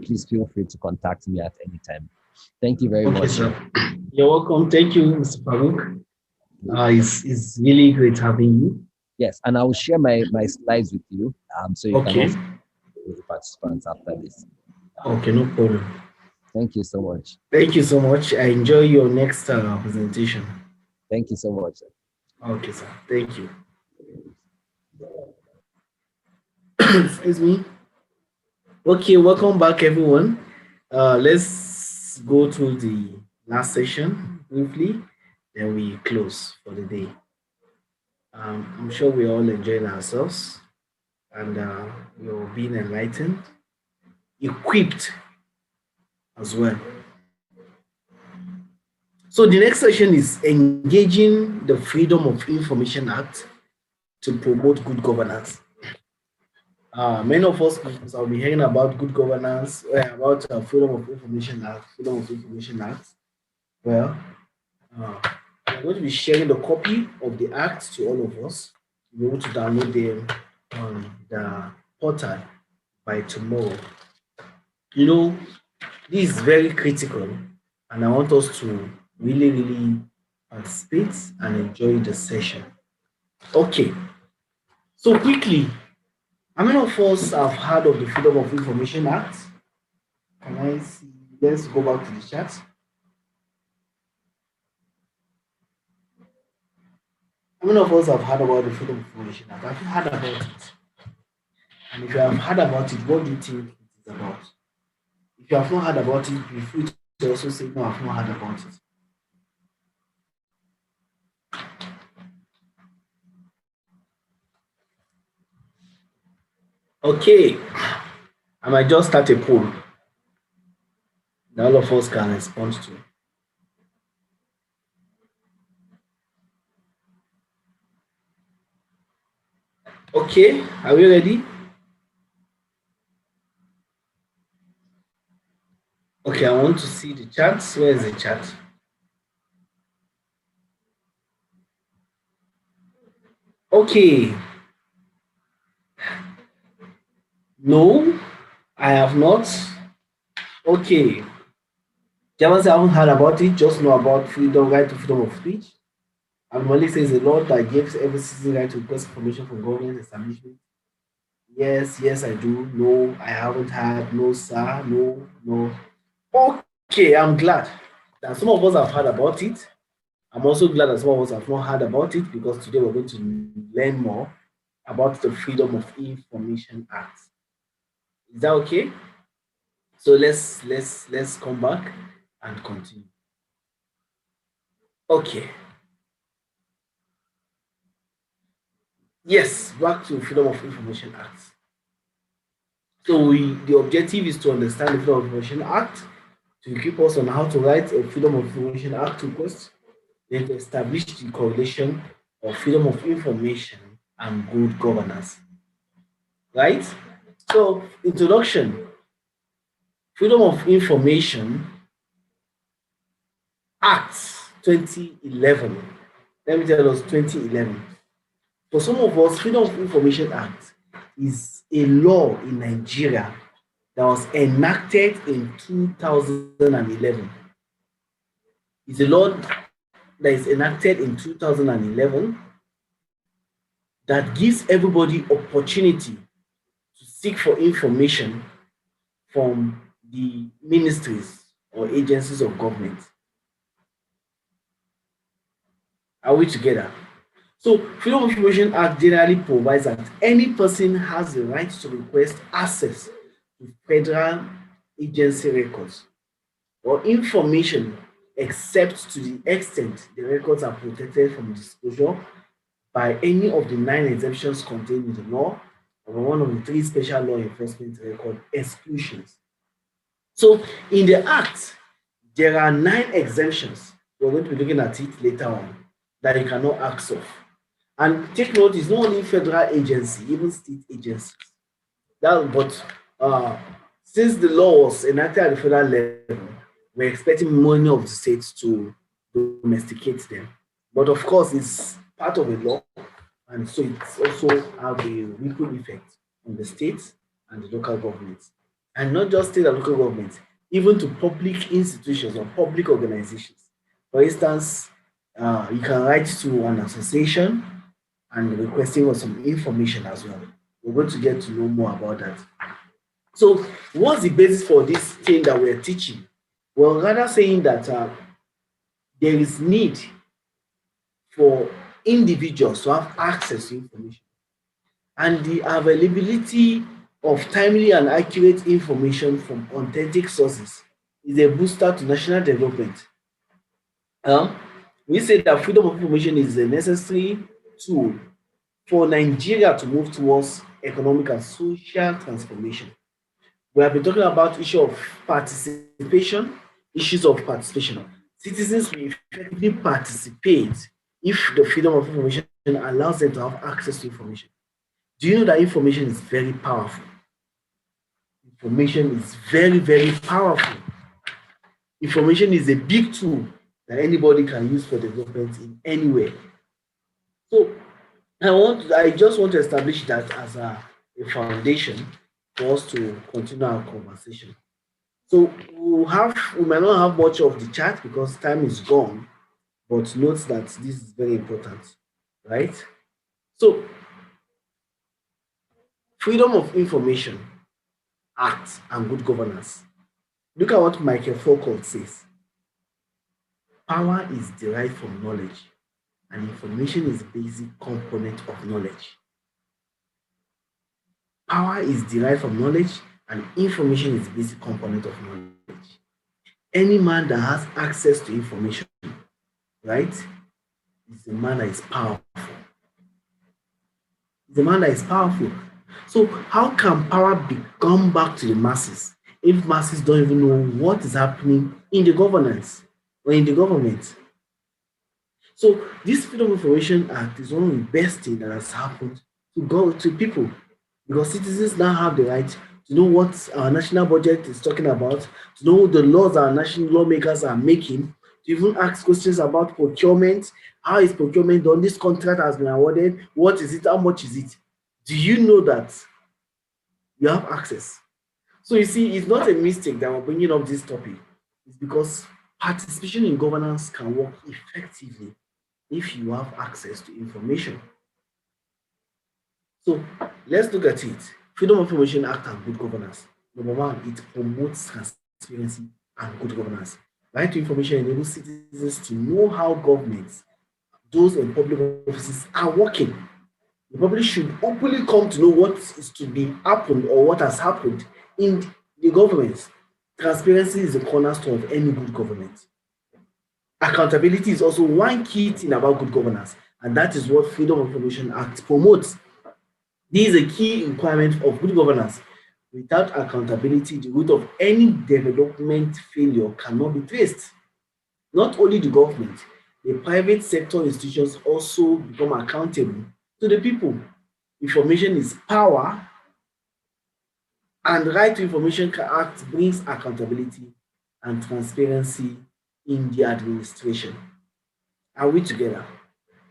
Please feel free to contact me at any time. Thank you very Okay, much. sir. You're welcome. Thank you, Mr. Farouk. It's really great having you. Yes, and I will share my slides with you, so you can Okay. also with the participants after this. Okay, no problem. Thank you so much. Thank you so much. I enjoy your next presentation. Thank you so much. Okay, sir. Thank you. Excuse me. Okay, welcome back, everyone. Let's go through the last session briefly, then we close for the day. I'm sure we're all enjoying ourselves and we're being enlightened, equipped as well. So the next session is engaging the Freedom of Information Act to promote good governance. Many of us will be hearing about good governance, about Freedom of Information Act, Freedom of Information Act. Well, we're going to be sharing the copy of the act to all of us. You'll be able to download them on the portal by tomorrow. You know, this is very critical, and I want us to really participate and enjoy the session. Okay, so quickly, how many of us have heard of the Freedom of Information Act? Can I see? Let's go back to the chat. How many of us have heard about the Freedom of Information Act? Have you heard about it? And if you have heard about it, what do you think it is about? If you have not heard about it, be free to also say, no, I've not heard about it. Okay, I might just start a poll that all of us can respond to. Okay, are we ready? Okay, I want to see the chat. Where is the chat? Okay. No, I have not. Okay. Germans haven't heard about it, just know about freedom, right to freedom of speech. And Mali says a law that gives every citizen right to request information from government establishment. Yes, yes, I do. No, I haven't heard. No, sir. No, no. Okay, I'm glad that some of us have heard about it. I'm also glad that some of us have not heard about it because today we're going to learn more about the Freedom of Information Act. Is that okay? So let's come back and continue. Okay. Yes, back to Freedom of Information Act. So the objective is to understand the Freedom of Information Act, to equip us on how to write a Freedom of Information Act request, then to establish the correlation of freedom of information and good governance. Right? So, introduction. Freedom of Information Act 2011. Let me tell us 2011. For some of us, Freedom of Information Act is a law in Nigeria that was enacted in 2011. It's a law that is enacted in 2011 that gives everybody opportunity to seek for information from the ministries or agencies of government. Are we together? So Freedom of Information Act generally provides that any person has the right to request access to federal agency records or information except to the extent the records are protected from disclosure by any of the 9 exemptions contained in the law or one of the 3 special law enforcement record exclusions. So in the Act, there are 9 exemptions. We're going to be looking at it later on that you cannot ask of. And take note, it's not only federal agency, even state agencies. But since the law was enacted at the federal level, we're expecting many of the states to domesticate them. But of course, it's part of the law, and so it's also have a ripple effect on the states and the local governments. And not just state and local governments, even to public institutions or public organizations. For instance, you can write to an association and requesting for some information as well. We're going to get to know more about that. So, what's the basis for this thing that we're teaching? Well, rather saying that there is need for individuals to have access to information, and the availability of timely and accurate information from authentic sources is a booster to national development. Um, we say that freedom of information is a necessary tool for Nigeria to move towards economic and social transformation. We have been talking about issues of participation. Citizens will effectively participate if the freedom of information allows them to have access to information. Do you know that information is very powerful? Information is very, very powerful. Information is a big tool that anybody can use for development in anywhere. So I just want to establish that as a foundation for us to continue our conversation. So we might not have much of the chat because time is gone, but note that this is very important, right? So freedom of information act and good governance. Look at what Michael Foucault says. Power is derived from knowledge, and information is a basic component of knowledge. Power is derived from knowledge, and information is a basic component of knowledge. Any man that has access to information, right, is a man that is powerful. Is a man that is powerful. So how can power come back to the masses if masses don't even know what is happening in the governance or in the government? So this Freedom of Information Act is one of the best things that has happened to people, because citizens now have the right to know what our national budget is talking about, to know the laws our national lawmakers are making, to even ask questions about procurement. How is procurement done? This contract has been awarded. What is it? How much is it? Do you know that you have access? So you see, it's not a mistake that we're bringing up this topic. It's because participation in governance can work effectively if you have access to information. So let's look at it. Freedom of Information Act and good governance. Number one, it promotes transparency and good governance. Right to information enables citizens to know how governments, those in public offices, are working. The public should openly come to know what is to be happened or what has happened in the government. Transparency is the cornerstone of any good government. Accountability is also one key thing about good governance, and that is what Freedom of Information Act promotes. This is a key requirement of good governance. Without accountability, the root of any development failure cannot be traced. Not only the government, the private sector institutions also become accountable to the people. Information is power, and Right to Information Act brings accountability and transparency in the administration. Are we together?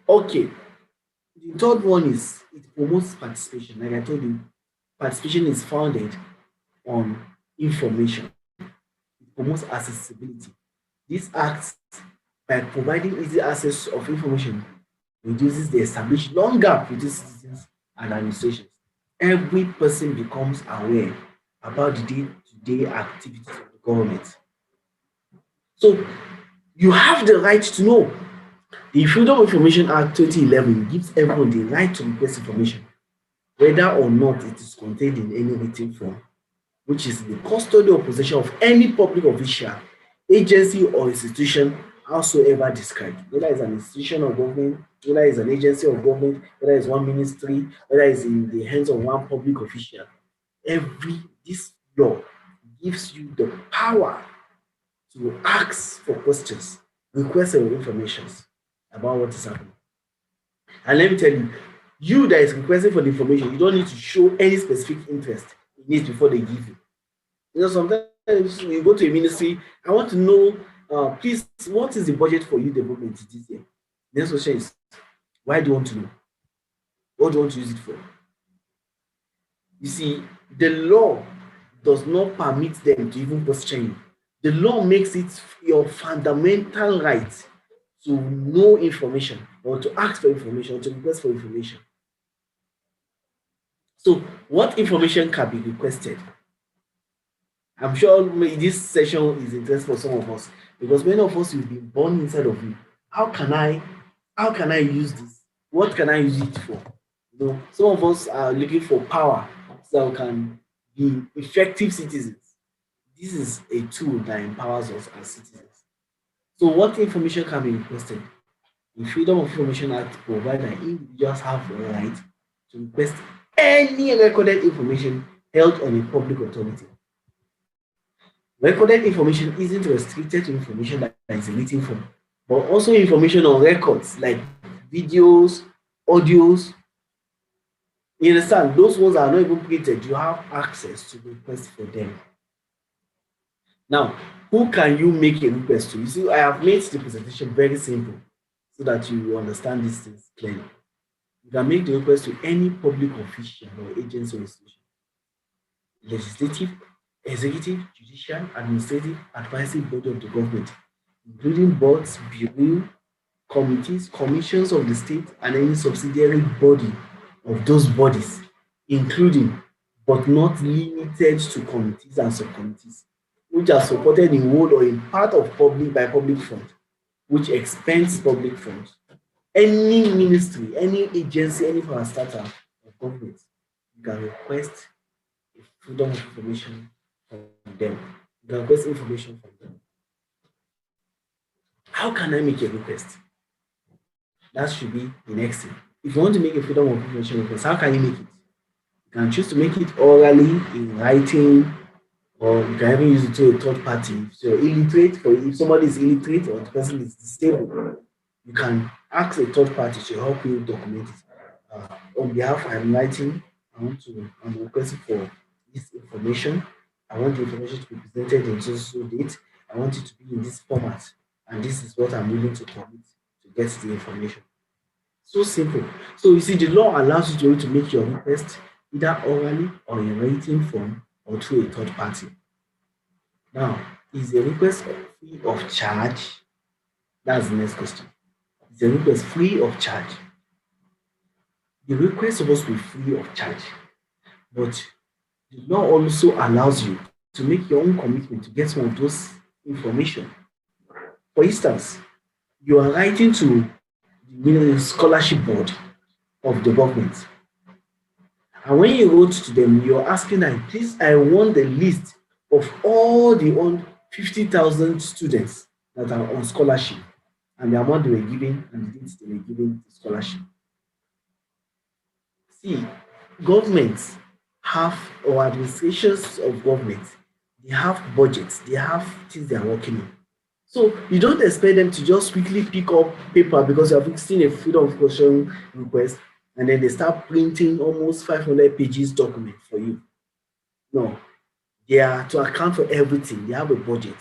Okay. The third one is it promotes participation. Like I told you, participation is founded on information. It promotes accessibility. This acts by providing easy access of information, reduces the established long gap between citizens and administrations. Every person becomes aware about the day-to-day activities of the government. So you have the right to know. The Freedom of Information Act 2011 gives everyone the right to request information, whether or not it is contained in any written form, which is the custody or possession of any public official, agency, or institution howsoever described. Whether it's an institution of government, whether it's an agency of government, whether it's one ministry, whether it's in the hands of one public official. This law gives you the power to ask for questions, request for information about what is happening. And let me tell you, you that is requesting for the information, you don't need to show any specific interest in it before they give you. You know, sometimes you go to a ministry, I want to know, please, what is the budget for youth development this year? The next question is, why do you want to know? What do you want to use it for? You see, the law does not permit them to even question you. The law makes it your fundamental right to know information or to ask for information, to request for information. So, what information can be requested? I'm sure this session is interesting for some of us because many of us will be born inside of you. How can I use this? What can I use it for? You know, some of us are looking for power so we can be effective citizens. This is a tool that empowers us as citizens. So what information can be requested? The Freedom of Information Act provides that individuals have the right to request any recorded information held on a public authority. Recorded information isn't restricted to information that is in written form, but also information on records like videos, audios. You understand? Those ones are not even printed. You have access to request for them. Now, who can you make a request to? You see, I have made the presentation very simple so that you understand these things clearly. You can make the request to any public official or agency or institution. Legislative, executive, judicial, administrative, advisory body of the government, including boards, bureau, committees, commissions of the state, and any subsidiary body of those bodies, including but not limited to committees and subcommittees, which are supported in whole or in part of public by public fund, which expends public funds. Any ministry, any agency, any parastatal of government, you can request a freedom of information from them. You can request information from them. How can I make a request? That should be the next thing. If you want to make a freedom of information request, how can you make it? You can choose to make it orally, in writing, or you can even use it to a third party. So illiterate, or if somebody is illiterate or the person is disabled, you can ask a third party to help you document it. On behalf, I'm writing, I'm requesting for this information. I want the information to be presented in so date. I want it to be in this format. And this is what I'm willing to commit to get the information. So simple. So you see, the law allows you to be able to make your request either orally or in written form or through a third party. Now, is the request free of charge? That's the next question. Is the request free of charge? The request is supposed to be free of charge, but the law also allows you to make your own commitment to get some of those information. For instance, you are writing to the scholarship board of the government. And when you wrote to them, you're asking them, please, I want the list of all the 50,000 students that are on scholarship and the amount they were given and the dates they were given the scholarship. See, governments have, or administrations of government, they have budgets, they have things they are working on. So you don't expect them to just quickly pick up paper because you have seen a freedom of question request and then they start printing almost 500 pages document for you. No, they are to account for everything. They have a budget.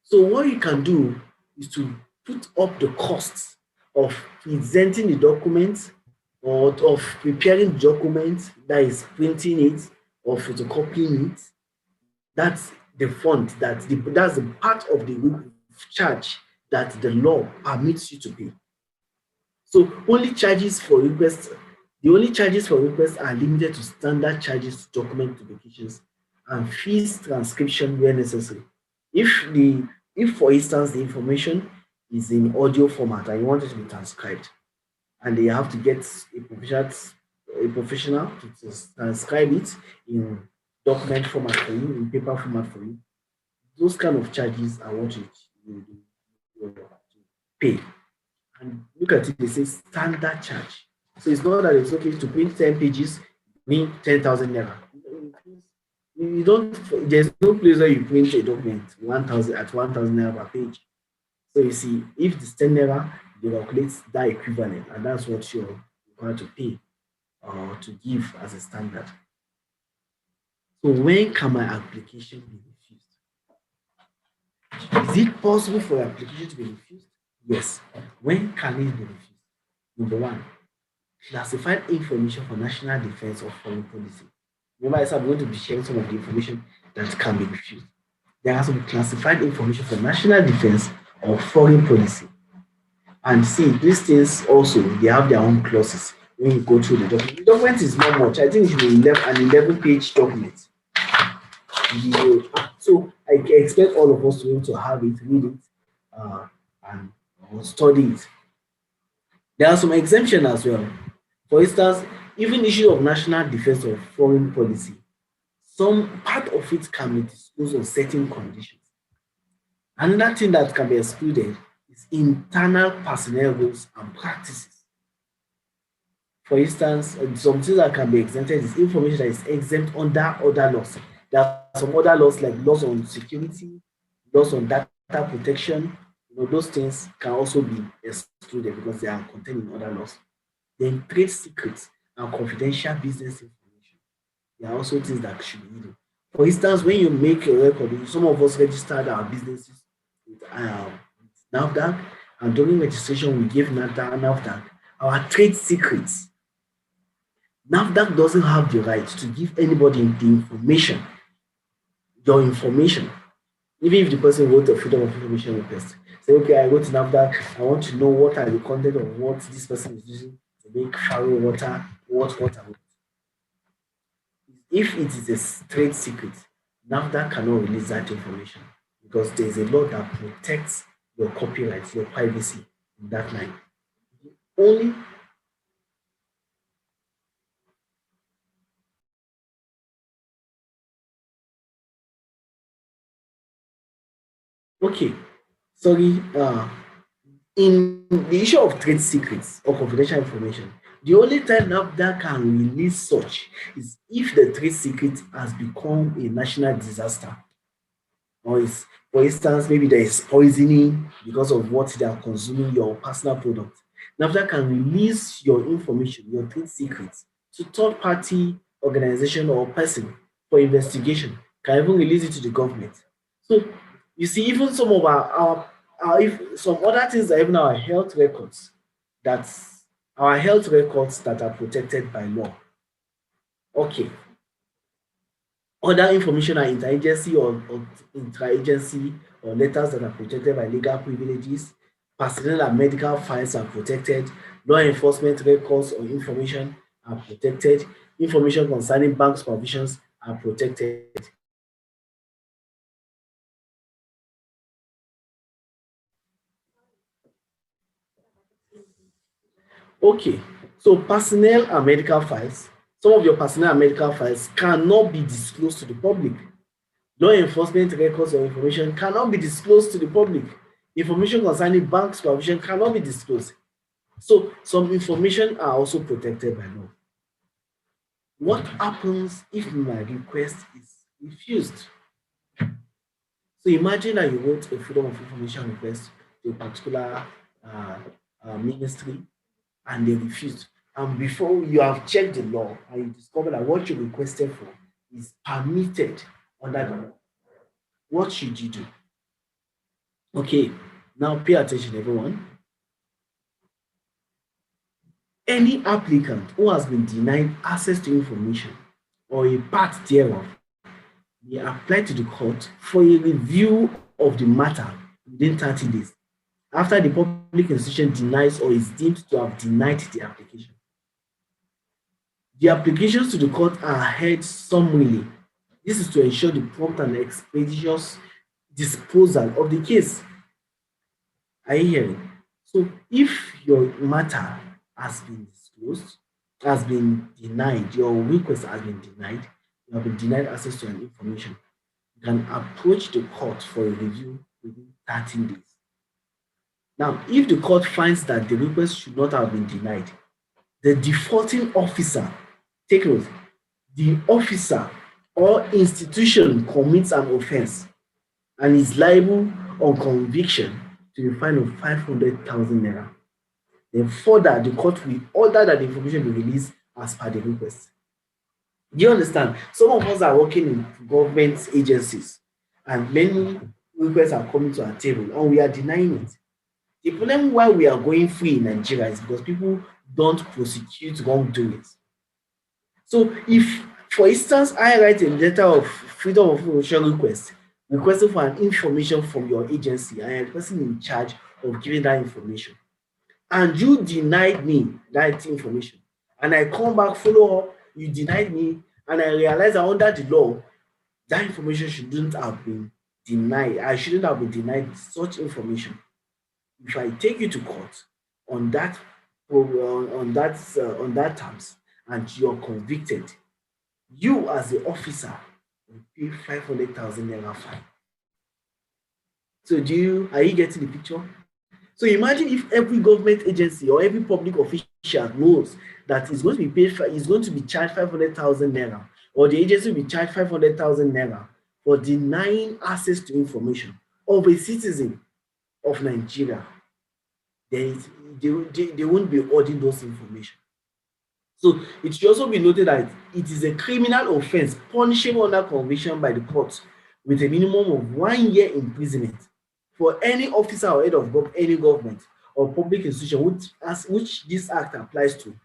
So what you can do is to put up the costs of presenting the document or of preparing the document, that is printing it or photocopying it. That's the fund, that's the part of the charge that the law permits you to pay. So the only charges for requests are limited to standard charges to document publications and fees transcription where necessary. If for instance the information is in audio format and you want it to be transcribed, and they have to get a professional to transcribe it in document format for you, in paper format for you. Those kind of charges are what you pay. And look at it, they say standard charge. So it's not that it's okay to print 10 pages, print 10,000 naira. You don't, there's no place where you print a document 1,000 at 1,000 naira per page. So you see, if it's 10 naira, they calculate that equivalent, and that's what you're required to pay or to give as a standard. So when can my application be refused? Is it possible for your application to be refused? Yes. When can it be refused? Number one, classified information for national defense or foreign policy. Remember, I said I'm going to be sharing some of the information that can be refused. There has to be classified information for national defense or foreign policy. And see, these things also, they have their own clauses when you go through the document. The document is not much. I think it should be an 11-page document. So I expect all of us to be able to have it, read it, and study it. There are some exemptions as well. For instance, even issue of national defense or foreign policy, some part of it can be disclosed on certain conditions. Another thing that can be excluded is internal personnel rules and practices. For instance, some things that can be exempted is information that is exempt under other laws. There are some other laws like laws on security, laws on data protection. Those things can also be excluded because they are contained in other laws. Then trade secrets and confidential business information. There are also things that should be hidden. For instance, when you make a record, some of us registered our businesses with NAFDAC, and during registration, we gave NAFDAC our trade secrets. NAFDAC doesn't have the right to give anybody the information, your information. Even if the person wrote a freedom of information request, say, okay, I wrote to NAFDAC, I want to know what are the content of what this person is using to make Faro water, what water. If it is a trade secret, NAFDAC cannot release that information because there is a law that protects your copyright, your privacy in that line. Only okay, sorry, in the issue of trade secrets or confidential information, the only time NAFDAC can release such is if the trade secret has become a national disaster. Or is, for instance, maybe there is poisoning because of what they are consuming, your personal product. NAFDAC can release your information, your trade secrets, to third-party organization or person for investigation, can even release it to the government. So you see, even some of if some other things are even our health records, that's our health records that are protected by law. Okay. Other information are interagency or interagency or letters that are protected by legal privileges. Personnel and medical files are protected. Law enforcement records or information are protected. Information concerning bank supervisions are protected. Okay, so personnel and medical files, some of your personnel and medical files cannot be disclosed to the public. Law enforcement records or information cannot be disclosed to the public. Information concerning bank supervision cannot be disclosed. So some information are also protected by law. What happens if my request is refused? So imagine that you wrote a freedom of information request to a particular ministry and they refused. And before you have checked the law and you discover that what you requested for is permitted under the law, what should you do? Okay, now pay attention, everyone. Any applicant who has been denied access to information or a part thereof may apply to the court for a review of the matter within 30 days after the public institution denies or is deemed to have denied the application. The applications to the court are heard summarily. This is to ensure the prompt and expeditious disposal of the case. Are you hearing? So if your matter has been disclosed, has been denied, your request has been denied, you have been denied access to an information, you can approach the court for a review within 13 days. Now, if the court finds that the request should not have been denied, the defaulting officer, take note, the officer or institution commits an offense and is liable on conviction to a fine of 500,000 naira. Then further, the court will order that the information be released as per the request. Do you understand? Some of us are working in government agencies and many requests are coming to our table and we are denying it. The problem why we are going free in Nigeria is because people don't prosecute wrongdoings. So if, for instance, I write a letter of freedom of information request, requesting for an information from your agency, and I'm the person in charge of giving that information, and you denied me that information, and I come back, follow up, you denied me, and I realize that under the law, that information shouldn't have been denied. I shouldn't have been denied such information. If I take you to court on that on that terms and you're convicted, you as the officer will pay 500,000 naira fine. So are you getting the picture? So imagine if every government agency or every public official knows that it's going to be is going to be charged 500,000 naira, or the agency will be charged 500,000 naira for denying access to information of a citizen of Nigeria, then they won't be holding those information. So it should also be noted that it is a criminal offense punishable under conviction by the court with a minimum of 1 year imprisonment for any officer or head of any government or public institution which this act applies to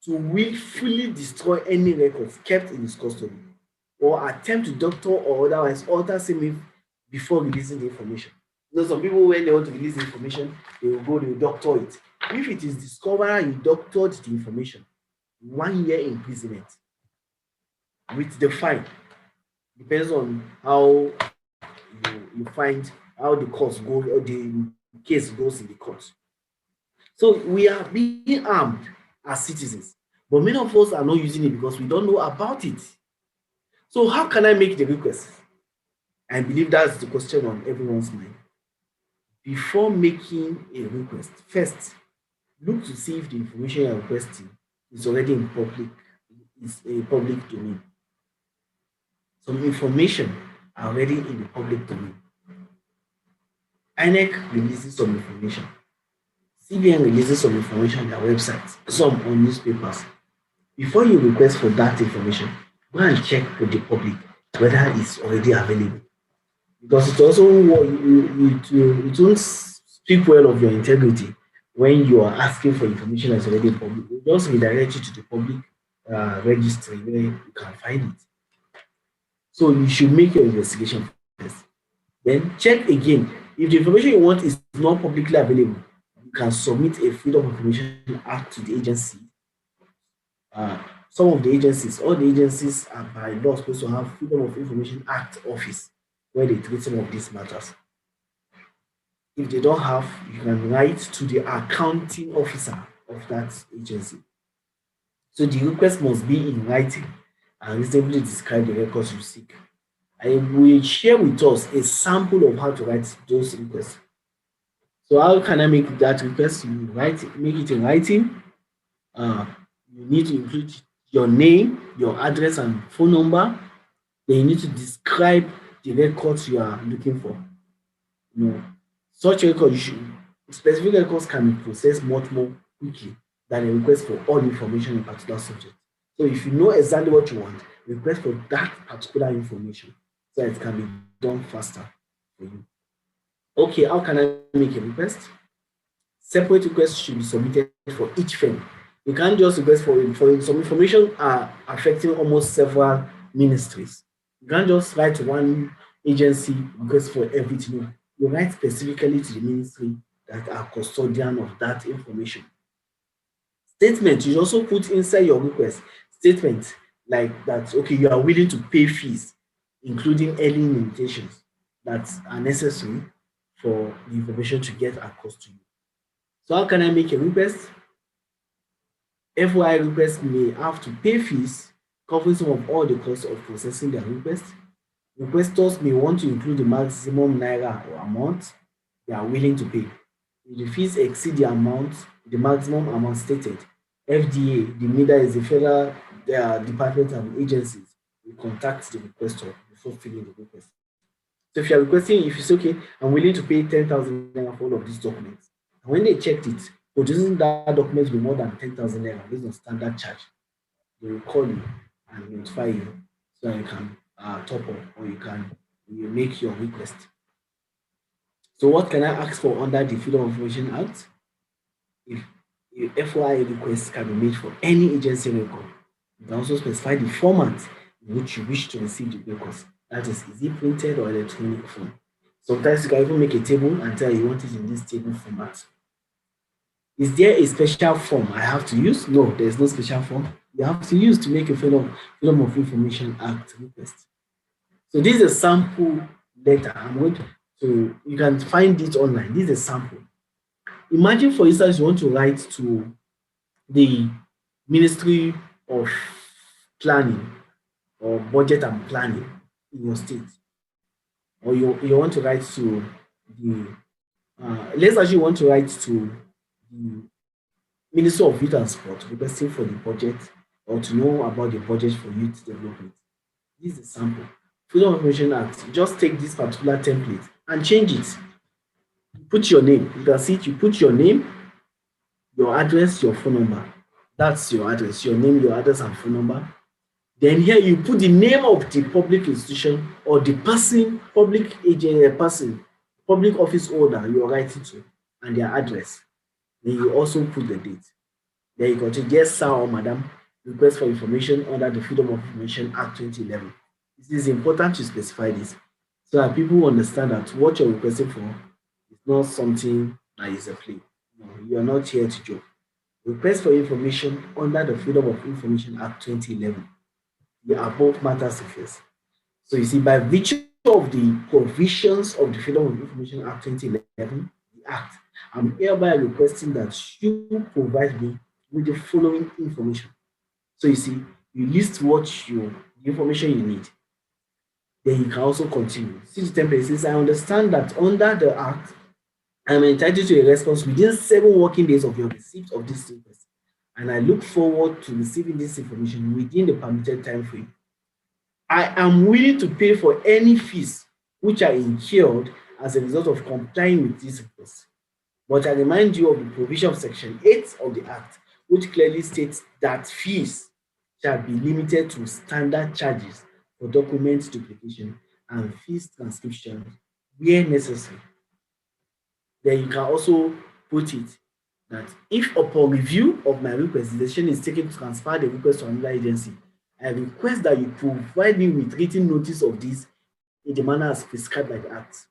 willfully destroy any records kept in his custody or attempt to doctor or otherwise alter same before releasing the information. You know, some people, when they want to release the information, they will doctor it. If it is discovered you doctored the information, 1 year imprisonment with the fine. Depends on how you find how the course goes or the case goes in the court. So we are being armed as citizens, but many of us are not using it because we don't know about it. So how can I make the request? I believe that's the question on everyone's mind. Before making a request, first look to see if the information you're requesting is already in is a public domain. Some information are already in the public domain. INEC releases some information. CBN releases some information on their websites, some on newspapers. Before you request for that information, go and check with the public whether it's already available. Because it also it won't speak well of your integrity when you are asking for information that's already public. It will just redirect you to the public registry where you can find it. So you should make your investigation first. Then check again. If the information you want is not publicly available, you can submit a Freedom of Information Act to the agency. Some of the agencies, all the agencies are by law supposed to have Freedom of Information Act office where they treat some of these matters. If they don't have, you can write to the accounting officer of that agency. So the request must be in writing and reasonably describe the records you seek. I will share with us a sample of how to write those requests. So how can I make that request? You make it in writing. You need to include your name, your address and phone number. Then you need to describe the records you are looking for. You know, such records, specific records can be processed much more quickly than a request for all information in a particular subject. So if you know exactly what you want, request for that particular information so it can be done faster for you. Okay, how can I make a request? Separate requests should be submitted for each firm. You can't just request for some information affecting almost several ministries. You can't just write to one agency request for everything. You write specifically to the ministry that are custodian of that information. Statement, you also put inside your request statement like that, okay, you are willing to pay fees, including early limitations that are necessary for the information to get across to you. So how can I make a request? FYI request may have to pay fees covering some of all the costs of processing their request. Requesters may want to include the maximum naira or amount they are willing to pay. If the fees exceed the maximum amount stated, FDA, the media is the federal department and agencies will contact the requester before filling the request. So if you are requesting, if you say, okay, I'm willing to pay 10,000 naira for all of these documents, and when they checked it, producing that document will be more than 10,000 naira based on standard charge, they will call you and notify you so that you can top up or you make your request. So what can I ask for under the Freedom of Information Act? If a FOIA request can be made for any agency record, you can also specify the format in which you wish to receive the request. That is it printed or electronic form? Sometimes you can even make a table and tell you want it in this table format. Is there a special form I have to use? No, there is no special form you have to use to make a Freedom of Information Act request. So this is a sample letter. You can find it online. This is a sample. Imagine, for instance, you want to write to the Ministry of Planning or Budget and Planning in your state, or you want to write to the, let's actually want to write to the Minister of Youth and Sport requesting for the budget or to know about the budget for youth development. This is a sample. Freedom of Information Act, just take this particular template and change it. Put your name. You can see it, you put your name, your address, your phone number. That's your address, your name, your address, and phone number. Then here you put the name of the public institution or the person, public agent, public office holder you are writing to, and their address. Then you also put the date. Then you go to dear sir or madam, request for information under the Freedom of Information Act 2011. It is important to specify this so that people understand that what you're requesting for is not something that is a play. No, you are not here to joke. Request for information under the Freedom of Information Act 2011. The above matters suffice. So you see, by virtue of the provisions of the Freedom of Information Act 2011, the Act, I'm hereby requesting that you provide me with the following information. So you see, you list the information you need. Then you can also continue. See the template says, I understand that under the Act, I'm entitled to a response within 7 working days of your receipt of this request. And I look forward to receiving this information within the permitted time frame. I am willing to pay for any fees which are incurred as a result of complying with this request. But I remind you of the provision of Section 8 of the Act, which clearly states that fees shall be limited to standard charges for document duplication and fees transcription where necessary. Then you can also put it that if upon review of my request, the decision is taken to transfer the request to another agency, I request that you provide me with written notice of this in the manner as prescribed by the Act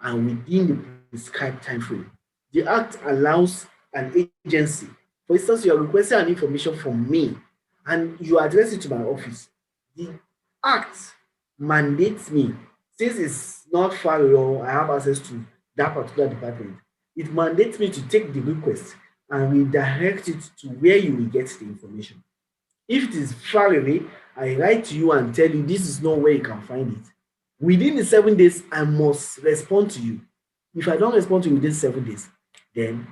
and within the prescribed time frame. The Act allows an agency, for instance, you are requesting an information from me and you address it to my office. The Act mandates me, since it's not far away or I have access to that particular department, it mandates me to take the request and redirect it to where you will get the information. If it is far away, I write to you and tell you this is not where you can find it. Within the 7 days, I must respond to you. If I don't respond to you within 7 days, then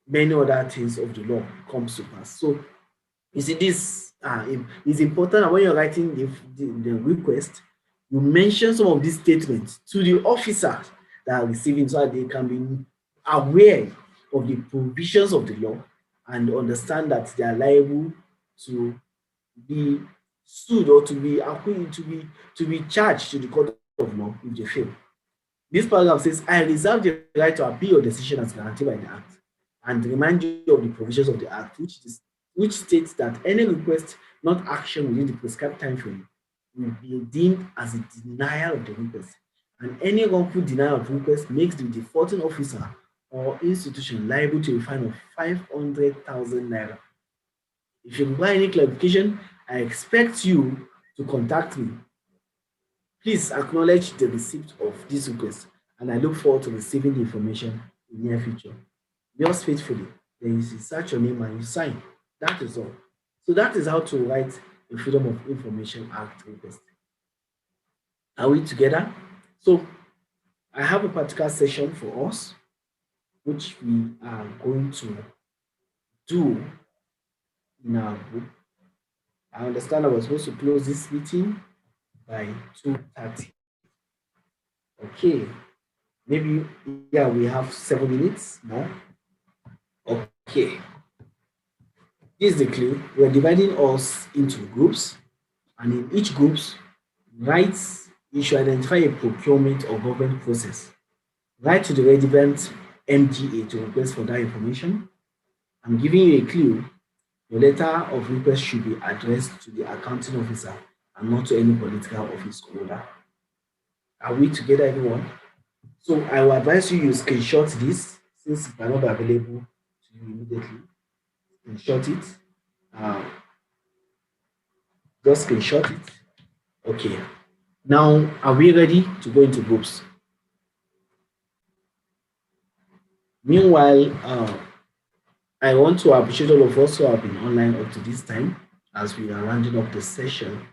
many other things of the law comes to pass. So you see, this is important that when you're writing the request, you mention some of these statements to the officers that are receiving so that they can be aware of the provisions of the law and understand that they are liable to be sued or to be charged to the court of law if they fail. This paragraph says, I reserve the right to appeal your decision as guaranteed by the Act and remind you of the provisions of the Act, which states that any request not action within the prescribed time frame will be deemed as a denial of the request. And any wrongful denial of request makes the defaulting officer or institution liable to a fine of 500,000 naira. If you require any clarification, I expect you to contact me. Please acknowledge the receipt of this request and I look forward to receiving the information in the near future. Yours faithfully. Then you search your name and you sign. That is all. So that is how to write a Freedom of Information Act request. Are we together? So I have a particular session for us, which we are going to do in our group. I understand I was supposed to close this meeting by 2:30. Okay, maybe yeah, we have 7 minutes more. Okay, this is the clue. We're dividing us into groups, and in each groups, write you should identify a procurement or government process. Write to the relevant MGA to request for that information. I'm giving you a clue. Your letter of request should be addressed to the accounting officer and not to any political office holder. Are we together, everyone? So I will advise you screenshot this since it might not be available to you immediately. Screenshot it. Uh, just screenshot it. Okay. Now, are we ready to go into groups? Meanwhile, I want to appreciate all of us who have been online up to this time as we are rounding up the session.